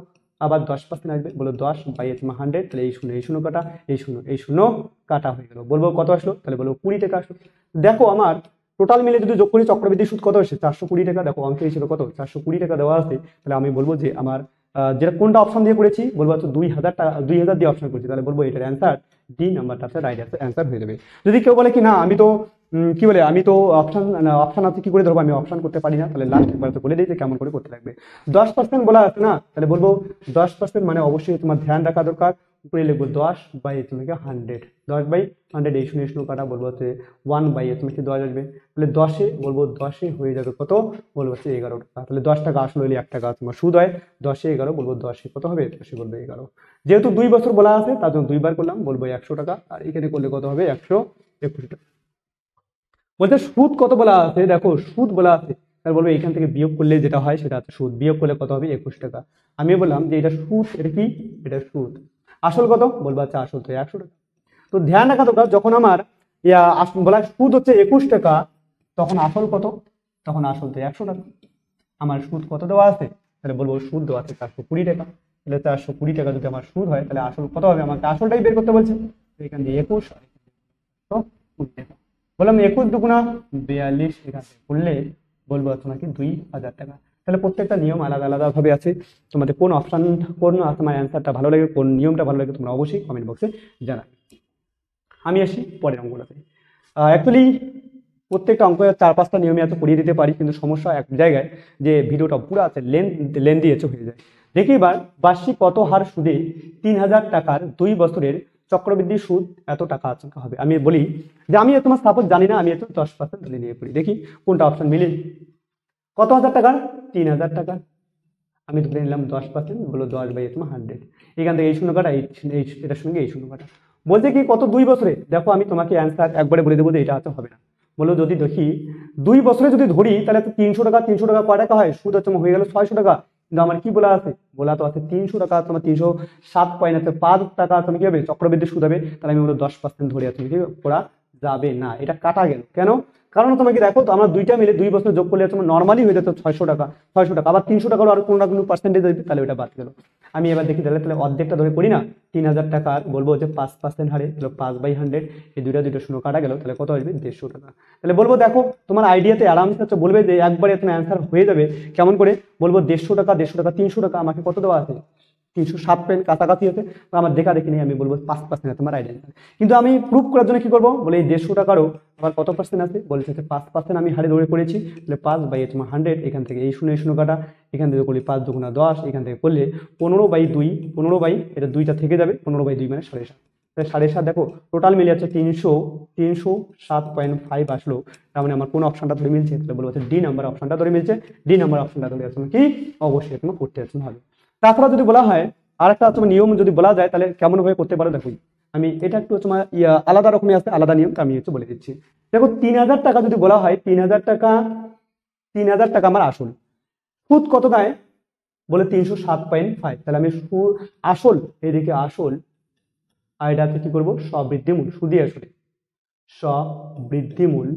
আবার 10% আসবে, বলো 10/100, তাহলে এই শূন্য কাটা এই শূন্য কাটা হয়ে গেল, বলবো কত আসলো, তাহলে বলবো 20 টাকা আসলো। দেখো আমার টোটাল মিলে যদি যোগ করি চক্রবৃদ্ধি সুদ কত আসে 420 টাকা। দেখো অঙ্কে ছিল কত 420 টাকা দেওয়া আছে, তাহলে আমি বলবো যে আমার যেটা কোনটা অপশন দিয়ে করেছি, বলবো হচ্ছে 2000 টাকা 2000 দিয়ে অপশন করেছি, তাহলে বলবো এটার অ্যান্সার ডি নাম্বারটা রাইট অ্যান্সার হয়ে যাবে। যদি কেউ বলে কি না আমি তো কি বলে আমি তো অপশন আছে কি করে ধরবো, আমি অপশন করতে পারি না, তাহলে লাস্ট একবার তো বলে দিই যে কেমন করে করতে লাগবে। 10% বলা আছে না, তাহলে বলবো 10% মানে অবশ্যই তোমার ধ্যান রাখা দরকার, উপরে লিখবো 10/100, 10/100 এই শূন্য কাটা, বলবো হচ্ছে 1/10 আসবে, তাহলে 10-এ বলবো 10-এ হয়ে যাবে কত, বলবো হচ্ছে 11 টাকা। তাহলে 10 টাকা আসলে হলে 1 টাকা তোমার সুদ হয়, 10-এ 11 বলবো 10-এ কত হবে 10-এ বলবো 11। যেহেতু 2 বছর বলা আছে তার জন্য 2 বার করলাম, বলবো 100 টাকা, আর এখানে করলে কত হবে 121 টাকা। বলতে সুদ কত বলা আছে, দেখো সুদ বলা আছে, তাহলে বলবো এখান থেকে বিয়োগ করলে যেটা হয় সেটা হচ্ছে সুদ, বিয়োগ করলে কত হবে 21 টাকা। আমি বললাম যে এটা সুদ, এটা কি এটা সুদ, আসল কত বলবো আচ্ছা আসল তো 100 টাকা। তো ধ্যান রাখা দরকার যখন আমার বলা সুদ হচ্ছে 21 টাকা, তখন আসল কত, তখন আসল তো 100 টাকা। আমার সুদ কত দেওয়া আছে, তাহলে বলবো সুদ দেওয়া আছে 420 টাকা। তাহলে 420 টাকা যদি আমার সুদ হয় তাহলে আসল কত হবে, আমাকে আসলটাই বের করতে বলছে, এখান দিয়ে 21 তো 20 টাকা। বললাম 21 দুগুণা 42, এখান থেকে করলে বলবো তোমাকে 2000 টাকা। তাহলে প্রত্যেকটা নিয়ম আলাদা আলাদা ভাবে আছে, তোমাদের কোন অপশন কোন তোমার অ্যান্সারটা ভালো লাগে, কোন নিয়মটা ভালো লাগে তোমরা অবশ্যই কমেন্ট বক্সে জানাবে। আমি আসি পরের অঙ্কটাতে। অ্যাকচুয়ালি প্রত্যেকটা অঙ্ক 4-5টা নিয়মে এত পড়িয়ে দিতে পারি, কিন্তু সমস্যা এক জায়গায় যে ভিডিওটা পুরো আছে লেন্দি এসে হয়ে যায়। দেখি এবার বার্ষিক কত হার সুদে 3000 টাকার 2 বছরের চক্রবৃদ্ধি সুদ এত টাকা আচমকা হবে। আমি বলি যে আমি তোমার সাপোজ জানি না, আমি একটু 10% ধরে নিয়ে পড়ি, দেখি কোনটা অপশন মিলে। কত হাজার টাকার? 3,000 টাকা। আমি ধরে নিলাম 10%, বলো 10/100। এখান থেকে এই শূন্য কাটা, এটার সঙ্গে এই শূন্য কাটা। বলছে কি কত 2 বছরে? দেখো আমি তোমাকে অ্যান্সার একবারে বলে দেবো যে এটা হয়তো হবে না। বলো যদি দেখি 2 বছরে যদি ধরি তাহলে তো 300 টাকা, 300 টাকা কয় টাকা হয়? সুদ হচ্ছে হয়ে গেল 600 টাকা। কিন্তু আমার কি বলা আছে? বলা তো আছে 300 টাকা, তোমার 307 পয়েন্ট আছে, 5 টাকা তুমি কি হবে চক্রবৃদ্ধি সুদ হবে। তাহলে আমি বলবো 10% ধরে তুমি কি করা যাবে না, এটা কাটা গেল কেন? কারণ তোমাকে দেখো তো আমরা দুইটা মিলে 2 বছর যোগ করলে তোমার নর্মালি হয়ে যেত 600 টাকা, 600 টাকা। আবার 300 টাকার আর কোনো না কোনো পার্সেন্টেজ আসবে, তাহলে ওটা বাদ গেল। আমি এবার দেখি তাহলে অর্ধেকটা ধরে করি না, 3,000 টাকার বলবো যে 5% হারে, তাহলে 5/100, এই দুটো শূন্য কাটা গেল, তাহলে কত আসবে? 150 টাকা। তাহলে বলবো দেখো তোমার আইডিয়াতে আরামসে হচ্ছে বলবে যে একবারে তুমি অ্যান্সার হয়ে যাবে। কেমন করে? বলবো 150 টাকা, 150 টাকা, 300 টাকা, আমাকে কত দেওয়া আছে? 307 পয়েন্ট কাছাকাছি আছে। তো আমার দেখা দেখি নেই, আমি বলবো 5% তোমার আইডিয়া। কিন্তু আমি প্রুভ করার জন্য কি করবো? বলে এই 150 টাকারও আবার কত পার্সেন্ট আছে? বলেছে 5%। আমি হারে ধরে করেছি, তাহলে 5/100, এখান থেকে এই শূন্য কাটা, এখান থেকে করলে 5 দুগুণা 10, এখান থেকে করলে 15/2, 15 এটা দুইটা থেকে যাবে, 15/2 মানে 7.5। তাহলে 7.5 দেখো টোটাল মিলে আছে 307.5 আসলো। তার মানে আমার কোন অপশনটা ধরে মিলছে? তাহলে বলবো ডি নাম্বার অপশনটা ধরে মিলছে। ডি নাম্বার অপশনটা ধরে আছে কি অবশ্যই তোমার করতে আসতে হবে। তাছাড়া যদি বলা হয় আর একটা তোমার নিয়ম যদি বলা যায় তাহলে কেমন ভাবে করতে পারো দেখো, আমি এটা একটু তোমার আলাদা রকমের আছে, আলাদা নিয়মটা আমি একটু বলে দিচ্ছি। দেখো 3,000 টাকা যদি বলা হয়, 3,000 টাকা, 3,000 টাকা আমার আসল, সুদ কত দেয়? বলে 307.5। তাহলে আমি আসল, এইদিকে আসল, আর এটাতে কি করবো? স্ববৃদ্ধিমূল, সুদী আসলে স্ববৃদ্ধিমূল,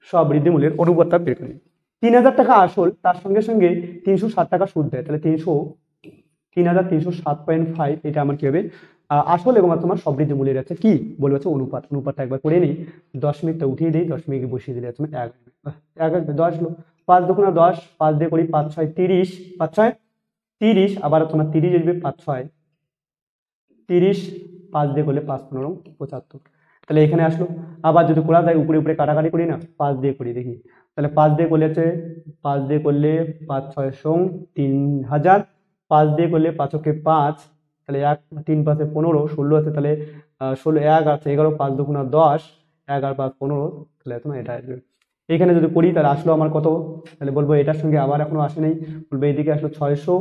স্ববৃদ্ধিমূলের অনুপাতটা বের করি। 3,000 টাকা আসল, তার সঙ্গে সঙ্গে 307 টাকা সুদ দেয়, তাহলে 3,307.5 এটা আমার কি হবে? আসল এবং তোমার স্ববৃদ্ধি মূল্যের আছে কি বলবো হচ্ছে অনুপাত। অনুপাতটা একবার করে নিই, 10 উঠিয়ে দিই, 10 বসিয়ে দিলে তোমার 10 হলো। 5 দুগুণা 10, 5 দিয়ে করি 5 6 30, 5 6 30, আবার তোমার 30 আসবে, 5 6 30, 5 দিয়ে করলে 5 15 75। তাহলে এখানে আসলো। আবার যদি করা যায় উপরে উপরে কাটাকাটি করি না, 5 দিয়ে করি দেখি, তাহলে 5 দিয়ে করলে হচ্ছে 5 দিয়ে করলে 5 6 3,000, 5 দিয়ে করলে 5 ওকে 5, তাহলে 1 3 5 15, 16 আছে, তাহলে 16 1 আছে 11, 5 দুগুণা 10, 11 5 15, তাহলে তোমার এটা আসবে। এখানে যদি করি তাহলে আসলো আমার কত? তাহলে বলবো এটার সঙ্গে আবার এখনো আসে নাই, বলবো এইদিকে আসলো 600।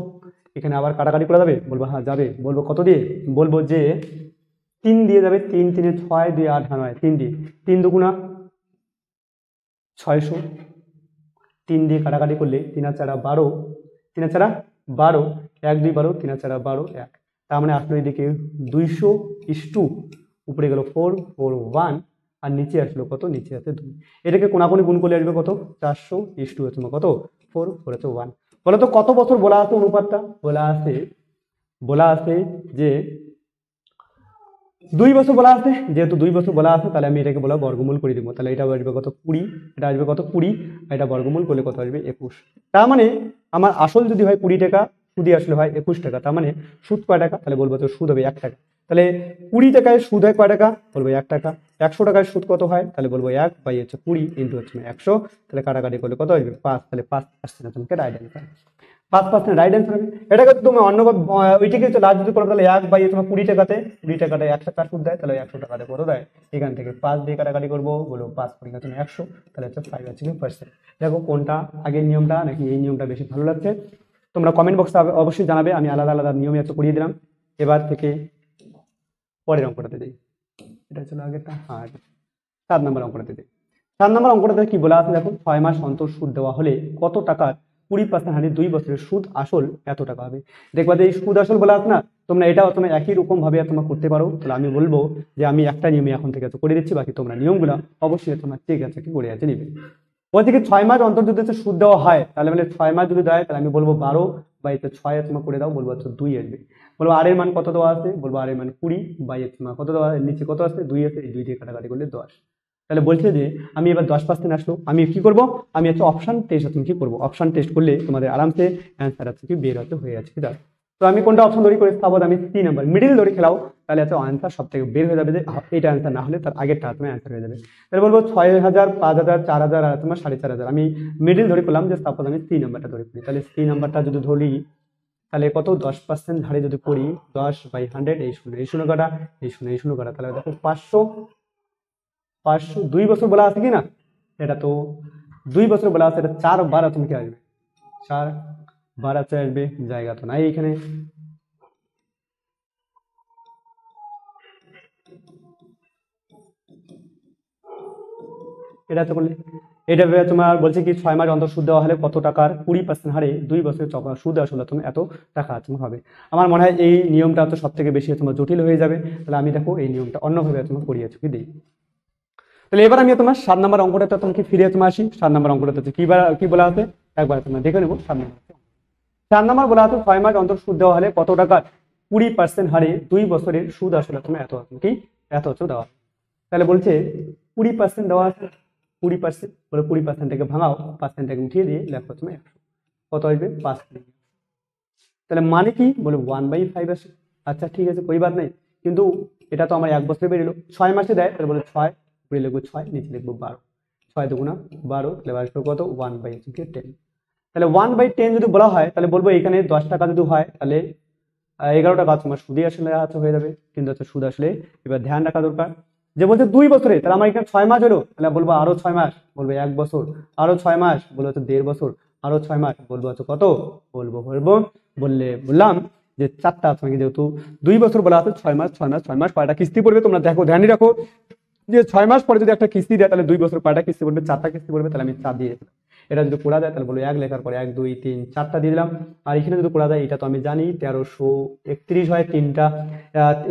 এখানে আবার কাটাকাটি করা যাবে, বলবো হ্যাঁ যাবে। বলবো কত দিয়ে? বলবো যে 3 দিয়ে যাবে, 3 3 6 2 8 9, 3 দিয়ে, 3 দুগুণা 600, 3 দিয়ে কাটাকাটি করলে 3 আর 4 12, 3 আর 4 12, 1 2 12, 3 আর 4 12 1। তার মানে আসলো এদিকে 200 ইস্টু উপরে গেল 4 4 1, আর নিচে আসলো কত? নিচে আছে 2। এটাকে কোনাকুনি গুণ করলে আসবে কত? 400 ইস্টু হচ্ছে কত? 4 4 হচ্ছে 1। বলো তো কত বছর বলা আছে অনুপাতটা? বলা আছে যে 2 বছর বলা আছে। যেহেতু 2 বছর বলা আছে তাহলে আমি এটাকে বলা বর্গমূল করে দিব। তাহলে এটা আসবে কত? 20, এটা আসবে কত? 20, আর এটা বর্গমূল করলে কত আসবে? 21। তার মানে আমার আসল যদি হয় 20 টাকা, সুদী আসলে হয় 21 টাকা। তার মানে সুদ কয় টাকা? তাহলে বলবো তো সুদ হবে 1 টাকা। তাহলে 20 টাকায় সুদ হয় কয় টাকা? বলবো 1 টাকা। 100 টাকায় সুদ কত হয়? তাহলে বলবো 1/20 ইন্টু হচ্ছে 100, তাহলে কাটাকাটি করলে কত আসবে? 5, তাহলে 5% তোমাকে রাইট অ্যান্সার, 5% রাইট অ্যান্সার হবে। এটাকে তুমি অন্য ওইটিকে লাস্ট যদি করো তাহলে 1/, তোমার 20 টাকাতে 20 টাকাটা 1 টাকা সুদ দেয়, তাহলে 100 টাকাতে কত দেয়? এখান থেকে 5 দিয়ে কাটাকাটি করবো, বলো 5 করে তুমি 100, তাহলে হচ্ছে 5%। দেখো কোনটা আগের নিয়মটা নাকি এই নিয়মটা বেশি ভালো লাগছে? তোমরা কমেন্ট বক্সে অবশ্যই জানাবে। আমি আলাদা আলাদা নিয়মে একটু করিয়ে দিলাম। এবার থেকে পরের অঙ্কটাতে যাই। এটা ছিল আগেরটা, আর 7 নম্বর অঙ্কটাতে যাই। 7 নম্বর অঙ্কটাতে কি বলা আছে দেখো, 6 মাস অন্তর সুদ দেওয়া হলে কত টাকার 20% হারে 2 বছরের সুদ আসল এত টাকা হবে। দেখবা যে এই সুদ আসল বলা আছে না, তোমরা এটাও তোমরা একই রকম ভাবে তোমরা করতে পারো। তাহলে আমি বলবো যে আমি একটা নিয়মে এখন থেকে করে দিচ্ছি, বাকি তোমরা নিয়মগুলো অবশ্যই তোমরা ঠিক আছে কি করে আছে নিবে। ওই থেকে 6 মাস অন্তর যদি সুদ দেওয়া হয় তাহলে মানে 6 মাস যদি দেয় তাহলে আমি বলবো 12, বা এতে 6 তোমার করে দাও, বলবো হচ্ছে 2 আসবে। বলবো আর এর মান কত দেওয়া আছে? বলবো আর এর মান 20, বা এর তোমার কত দেওয়া আছে? নিচে কত আছে? 2 আছে, এই 2 দিয়ে কাটাকাটি করলে 10। তাহলে বলছে যে আমি এবার 10% আসলো, আমি কি করব? আমি হচ্ছে অপশন টেস্ট তুমি কি করবো? অপশন টেস্ট করলে তোমাদের আরামসে অ্যান্সার আছে কি বের হতে হয়ে আছে কি দাঁড়। তো আমি কোনটা অপশন ধরে করে সাপোজ আমি 3 নাম্বার মিডিল ধরে খেলাও, তাহলে হচ্ছে অ্যান্সার সব থেকে বের হয়ে যাবে যে এটা অ্যান্সার না হলে তার আগেরটা তোমার অ্যান্সার হয়ে যাবে। তাহলে বলবো 6,000, 5,000, 4,000 আর তোমার 4,500। আমি মিডিল ধরে করলাম যে সাপোজ আমি 3 নাম্বারটা ধরে করি, তাহলে 3 নাম্বারটা যদি ধরি তাহলে কত? 10% ধারে যদি করি 10/100, এই শূন্য এই শূন্য কাটা, এই শূন্য এই শূন্য কাটা, তাহলে দেখো 500 2 বছর বলা আছে কি না? এটা তো 2 বছর বলা আছে, এটা 4 বার তুমি কি আসবে, 4 বার আছে আসবে, জায়গা তো নাই এখানে। এটা তো করলে এটা ভেবে তোমার বলছে কি 6 মাস অন্তর সুদ দেওয়া হলে কত টাকার 20% হারে 2 বছরের সুদ আসলে তুমি এত টাকা তোমার হবে। আমার মনে হয় এই নিয়মটা তো সব থেকে বেশি তোমার জটিল হয়ে যাবে, তাহলে আমি দেখো এই নিয়মটা অন্যভাবে তোমার করিয়েছি কি দিই। তাহলে এবার আমি তোমার 7 নম্বর অঙ্কটাতে তোমাকে ফিরে তোমার আসি। 7 নম্বর অঙ্কটাতে কি বলা আছে একবার তোমরা দেখে নেবো। 4 নম্বর বলা আছে 6 মাস অন্তর সুদ দেওয়া হলে কত টাকার 20% হারে 2 বছরের সুদ আসলে তুমি এত কি এত দেওয়া। তাহলে বলছে 20% দেওয়া আছে, 20% বলে 20% থেকে ভাঙাও, পার্সেন্টটাকে উঠিয়ে দিয়ে লেখো তুমি 100, কত আসবে 5। তাহলে মানে কি বলে 1/5 আসে। আচ্ছা ঠিক আছে, কই বাদ নাই, কিন্তু এটা তো আমার 1 বছরে বেরিয়েলো, 6 মাসে দেয়, তাহলে বলে 6 উপরে লিখবো 6, নিচে লিখবো 12, 6 2 12, তাহলে আসবে কত 1/10। তাহলে 1/10 যদি বলা হয় তাহলে বলবো এখানে 10 টাকা যদি হয় তাহলে 11 টাকা তোমার সুদে আসলে হয়ে যাবে, কিন্তু হচ্ছে সুদ আসলে এবার ধ্যান রাখা দরকার যে বলছে 2 বছরে, তাহলে আমার এখানে 6 মাস হলো, তাহলে বলবো আরো 6 মাস, বলবো 1 বছর, আরো 6 মাস বলবো হচ্ছে 1.5 বছর, আরো 6 মাস বলবো হচ্ছে কত, বললাম যে 4টা তোমাকে যেহেতু 2 বছর বলা আছে, 6 মাস 6 মাস 6 মাস কয়টা কিস্তি পড়বে তোমরা দেখো, ধ্যানই রাখো যে 6 মাস পরে যদি একটা কিস্তি দেয় তাহলে 2 বছর কয়টা কিস্তি পড়বে, 4টা কিস্তি পড়বে, তাহলে আমি 4 দিয়ে দিলাম। এটা যদি করা যায় তাহলে বলো 1 লেখার পরে 1 2 3 4টা দিয়ে দিলাম। আর এখানে যদি করা যায় এটা তো আমি জানি 1331 হয়, 3টা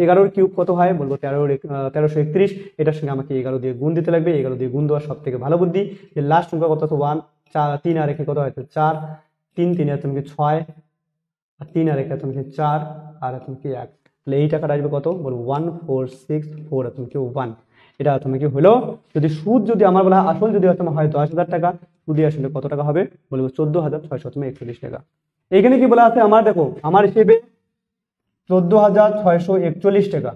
11-র কিউব কত হয় বলবো 1331, এটার সঙ্গে আমাকে 11 দিয়ে গুণ দিতে লাগবে, 11 দিয়ে গুণ দেওয়া সব থেকে ভালো বুদ্ধি। যে লাস্ট সংখ্যা কত আছে 1, 3 আর রেখে কত হয় 4, 3 3 আর তুমি 6, আর 3 আর রেখে তুমি 4, আর তুমি 1, তাহলে এই টাকাটা আসবে কত বলবো 1464 আর তুমি 1। এটা তোমাকে হলো যদি সুদ যদি আমার বলা হয় আসল যদি তোমার হয় 10,000 টাকা, সুদে আসলে কত টাকা হবে বলবো 14,641 টাকা। এখানে কি বলা আছে আমার দেখো আমার হিসেবে 14,641 টাকা,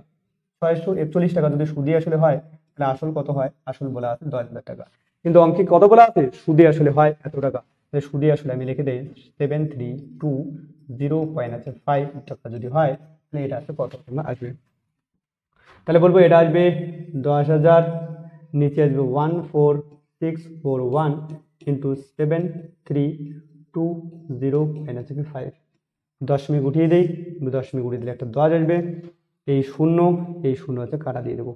641 টাকা যদি সুদে আসলে হয় তাহলে আসল কত হয়, আসল বলা আছে 10,000 টাকা, কিন্তু অঙ্কে কত বলা আছে সুদে আসলে হয় এত টাকা। তাহলে সুদে আসলে আমি লিখে দেই 732.05 টাকা যদি হয় তাহলে এটা আছে কত তোমরা আসবে। তাহলে বলবো এটা আসবে 10,000, নিচে আসবে 14,641 ইন্টু 732.05, দশমিক উঠিয়ে দেই, দশমিক উঠিয়ে দিলে একটা 10 আসবে, এই শূন্য হচ্ছে কাটা দিয়ে দেবো।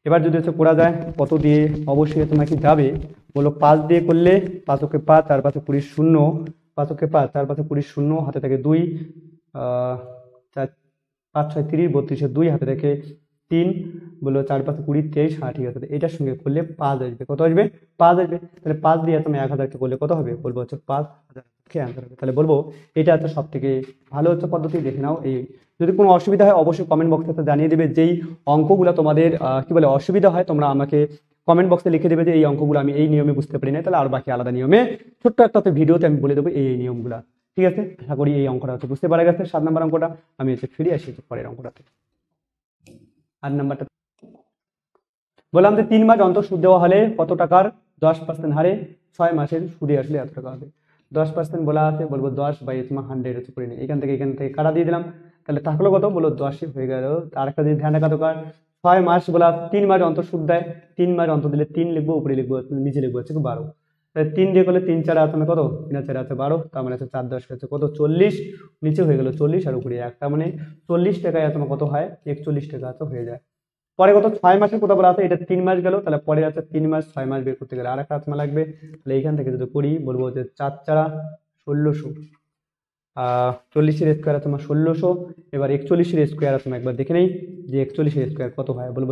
এবার যদি হচ্ছে করা যায় কত দিয়ে অবশ্যই তোমাকে যাবে বলো 5 দিয়ে করলে 5 ওকে 5, 4 5 20 শূন্য, 5 ওকে 5, 4 5 20 শূন্য, হাতে থাকে 2, 4 5 6 30, 32 2, হাতে থাকে 3, বললো 4 5 20 23, হ্যাঁ ঠিক আছে, এটার সঙ্গে করলে 5 আসবে, কত আসবে 5 আসবে। তাহলে 5 দিয়ে তুমি 1000 করলে কত হবে বলবো হচ্ছে 5,000 অ্যান্সার হবে। তাহলে বলবো এটা হচ্ছে সব থেকে ভালো হচ্ছে পদ্ধতি, দেখে নাও। এই যদি কোনো অসুবিধা হয় অবশ্যই কমেন্ট বক্সে জানিয়ে দেবে, যেই অঙ্কগুলো তোমাদের কি বলে অসুবিধা হয় তোমরা আমাকে কমেন্ট বক্সে লিখে দেবে যে এই অঙ্কগুলো আমি এই নিয়মে বুঝতে পারি না, তাহলে আর বাকি আলাদা নিয়মে ছোট্ট একটা ভিডিওতে আমি বলে দেবো এই নিয়মগুলো। ঠিক আছে, আশা করি এই অঙ্কটা হচ্ছে বুঝতে পারা গেছে। 7 নম্বর অঙ্কটা আমি হচ্ছে ফিরে আসি পরের অঙ্কটাতে। 8 নম্বরটা বললাম যে 3 মাস অন্তর সুদ দেওয়া হলে কত টাকার 10% হারে 6 মাসের সুদে আসলে এত টাকা হবে। 10% বলা আছে, বলবো 10/100 হচ্ছে করে নিই, এখান থেকে কাটা দিয়ে দিলাম, তাহলে থাকলো কত বলো 10 হয়ে গেল। আর একটা জিনিস ধ্যান রাখা দরকার, 6 মাস বলা 3 মাস অন্তর সুদ দেয়, 3 মাস অন্তর দিলে 3 লিখবো, উপরে লিখবো নিচে লিখবো হচ্ছে 12, তাহলে 3 দিয়ে করলে 3 4 আছে কত, 3 4 আছে 12, তার মানে হচ্ছে 4 10 হচ্ছে কত 40, নিচে হয়ে গেল 40 আর উপরে 1, তার মানে 40 টাকায় তোমার কত হয় 41 টাকা তো হয়ে যায়। পরে কত 6 মাসের কথা বলা আছে, এটা 3 মাস গেল, তাহলে পরে আছে 3 মাস 6 মাস বের করতে গেলে আর একটা আত্মা লাগবে, তাহলে এইখান থেকে যদি করি বলবো যে 4 4 1600, 40-এর স্কোয়ার তোমার 1600, এবার 41-এর স্কোয়ার তুমি একবার দেখে নেই যে 41-এর স্কোয়ার কত হয়, বলবো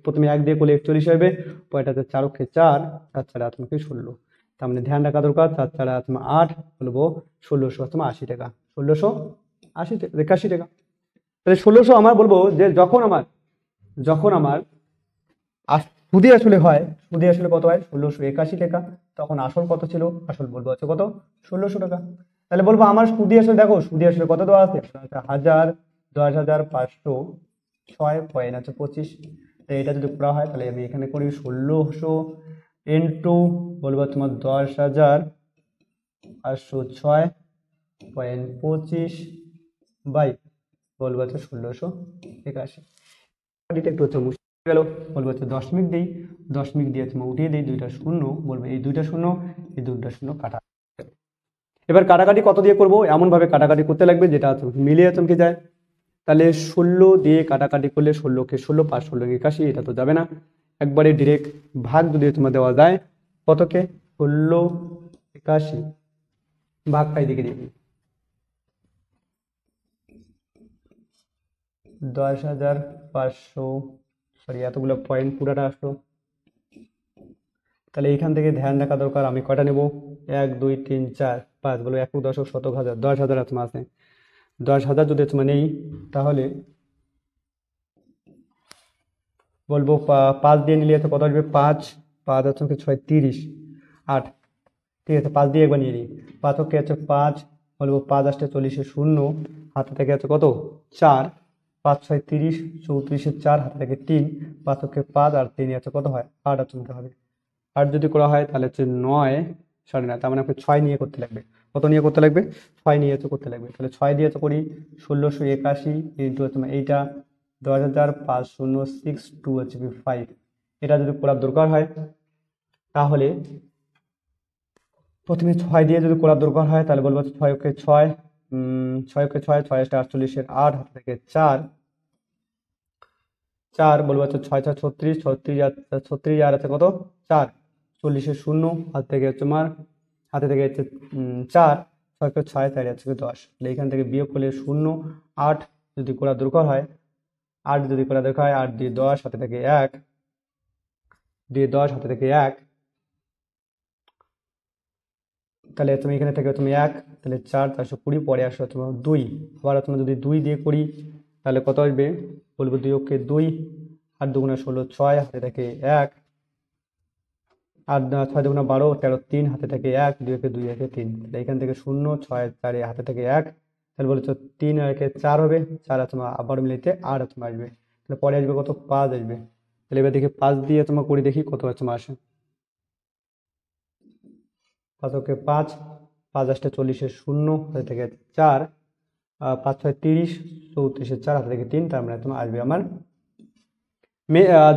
প্রথমে 1 দিয়ে করলে 41 হবে, পরেটাতে 4 অক্ষে 4, 4 4 তোমাকে 16, তার মানে ধ্যান রাখা দরকার 4 4 তোমার 8, বলবো 1600 তোমার 80 টাকা, 1680 81 টাকা। তাহলে 1600 আমার বলবো যে যখন আমার সুদে আসলে হয়, সুদে আসলে কত হয় 1681 টাকা, তখন আসল কত ছিল, আসল বলবো হচ্ছে কত 1600 টাকা। তাহলে বলবো আমার সুদে আসলে দেখো সুদে আসলে কত দেওয়া আছে 1000, 10,500, 6.25, তো এটা যদি করা হয় তাহলে আমি এখানে করি 1600 ইন্টু বলবো তোমার 10,506.25 বাই বলবো হচ্ছে 1681, একটু হচ্ছে গেল, বলবো হচ্ছে দশমিক দিই, দশমিক দিয়ে তোমার উঠিয়ে দিই দুইটা শূন্য, বলবো এই দুইটা শূন্য, এই দুইটা শূন্য কাটা। এবার কাটাকাটি কত দিয়ে করবো, এমন ভাবে কাটাকাটি করতে লাগবে যেটা মিলিয়ে চমকে যায়। তাহলে 16 দিয়ে কাটাকাটি করলে 16কে 16 5 16 81, এটা তো যাবে না। একবারে ডিরেক্ট ভাগ যদি তোমার দেওয়া যায়, কতকে 16 81, ভাগটাই দিকে দিবি 10,500, সরি এতগুলো পয়েন্ট পুরাটা আসলো। তাহলে এইখান থেকে ধ্যান রাখা দরকার, আমি কয়টা নেব, 1 2 3 4 5, বলো একক দশক শতক হাজার, 10,000 তোমার আছে। 10,000 যদি তোমার নেই, তাহলে বলবো 5 দিয়ে নিলে তো কত আসবে, 5 5 হচ্ছে 6 30 8, ঠিক আছে 5 দিয়ে একবার নিয়ে নিই। 5 হচ্ছে 5, বলবো 5 আসতে 40 শূন্য, হাতে থেকে আছে কত 4, 5 6 30, 34 4, হাতে থেকে 3, 5 হচ্ছে 5 আর 3 আছে কত হয় 8 চলতে হবে। 8 যদি করা হয় তাহলে হচ্ছে 9 9, তার মানে আপনাকে 6 নিয়ে করতে লাগবে। কত নিয়ে করতে লাগবে, 6 নিয়ে তো করতে লাগবে। তাহলে 6 দিয়ে তো করি 1681 ইন্টু তোমার এইটা 10,506 হচ্ছে 5, এটা যদি করার দরকার হয় তাহলে প্রথমে 6 দিয়ে যদি করার দরকার হয় তাহলে বলবো 6 ওকে 6, 6 ওকে 6, 6 48 8, হাত থেকে 4 4, বলবো হচ্ছে 6 6 36, 36 আর 36 আর আছে কত 4, 40 শূন্য, হাত থেকে হচ্ছে তোমার হাতে থেকে হচ্ছে 4, 6 কে 6 4 হচ্ছে 10, তাহলে এখান থেকে বিয়োগ করলে 0 8 যদি করার দরকার হয়, 8 যদি করার দরকার হয়, 8 দিয়ে 10, হাতে থেকে 1 দিয়ে 10, হাতে থেকে 1, তাহলে তুমি এখানে থেকে তুমি 1, তাহলে 4 420, পরে আসো তোমার 2, আবার তুমি যদি 2 দিয়ে করি তাহলে কত আসবে, বলবো 2 ওকে 2, 8 দুগুণে 16 6, হাতে থেকে 1, 8 6 দুগুণে 12 13 3, হাতে থেকে 1, 2 একে 2 একে 3, তাহলে এখান থেকে 0 6 4, হাতে থেকে 1, তাহলে বলেছো 3 আর একে 4 হবে, 4 তোমার আবার মিলিতে 8 তোমার আসবে, তাহলে পরে আসবে কত 5 আসবে। তাহলে এবার দেখি 5 দিয়ে তোমার করি দেখি কত তোমার আসে, 5 ওকে 5, 5 আসতে 40 শূন্য, হাতে থেকে 4, 5 6 30, 34 4, হাতে থেকে 3, তার মানে তোমার আসবে আমার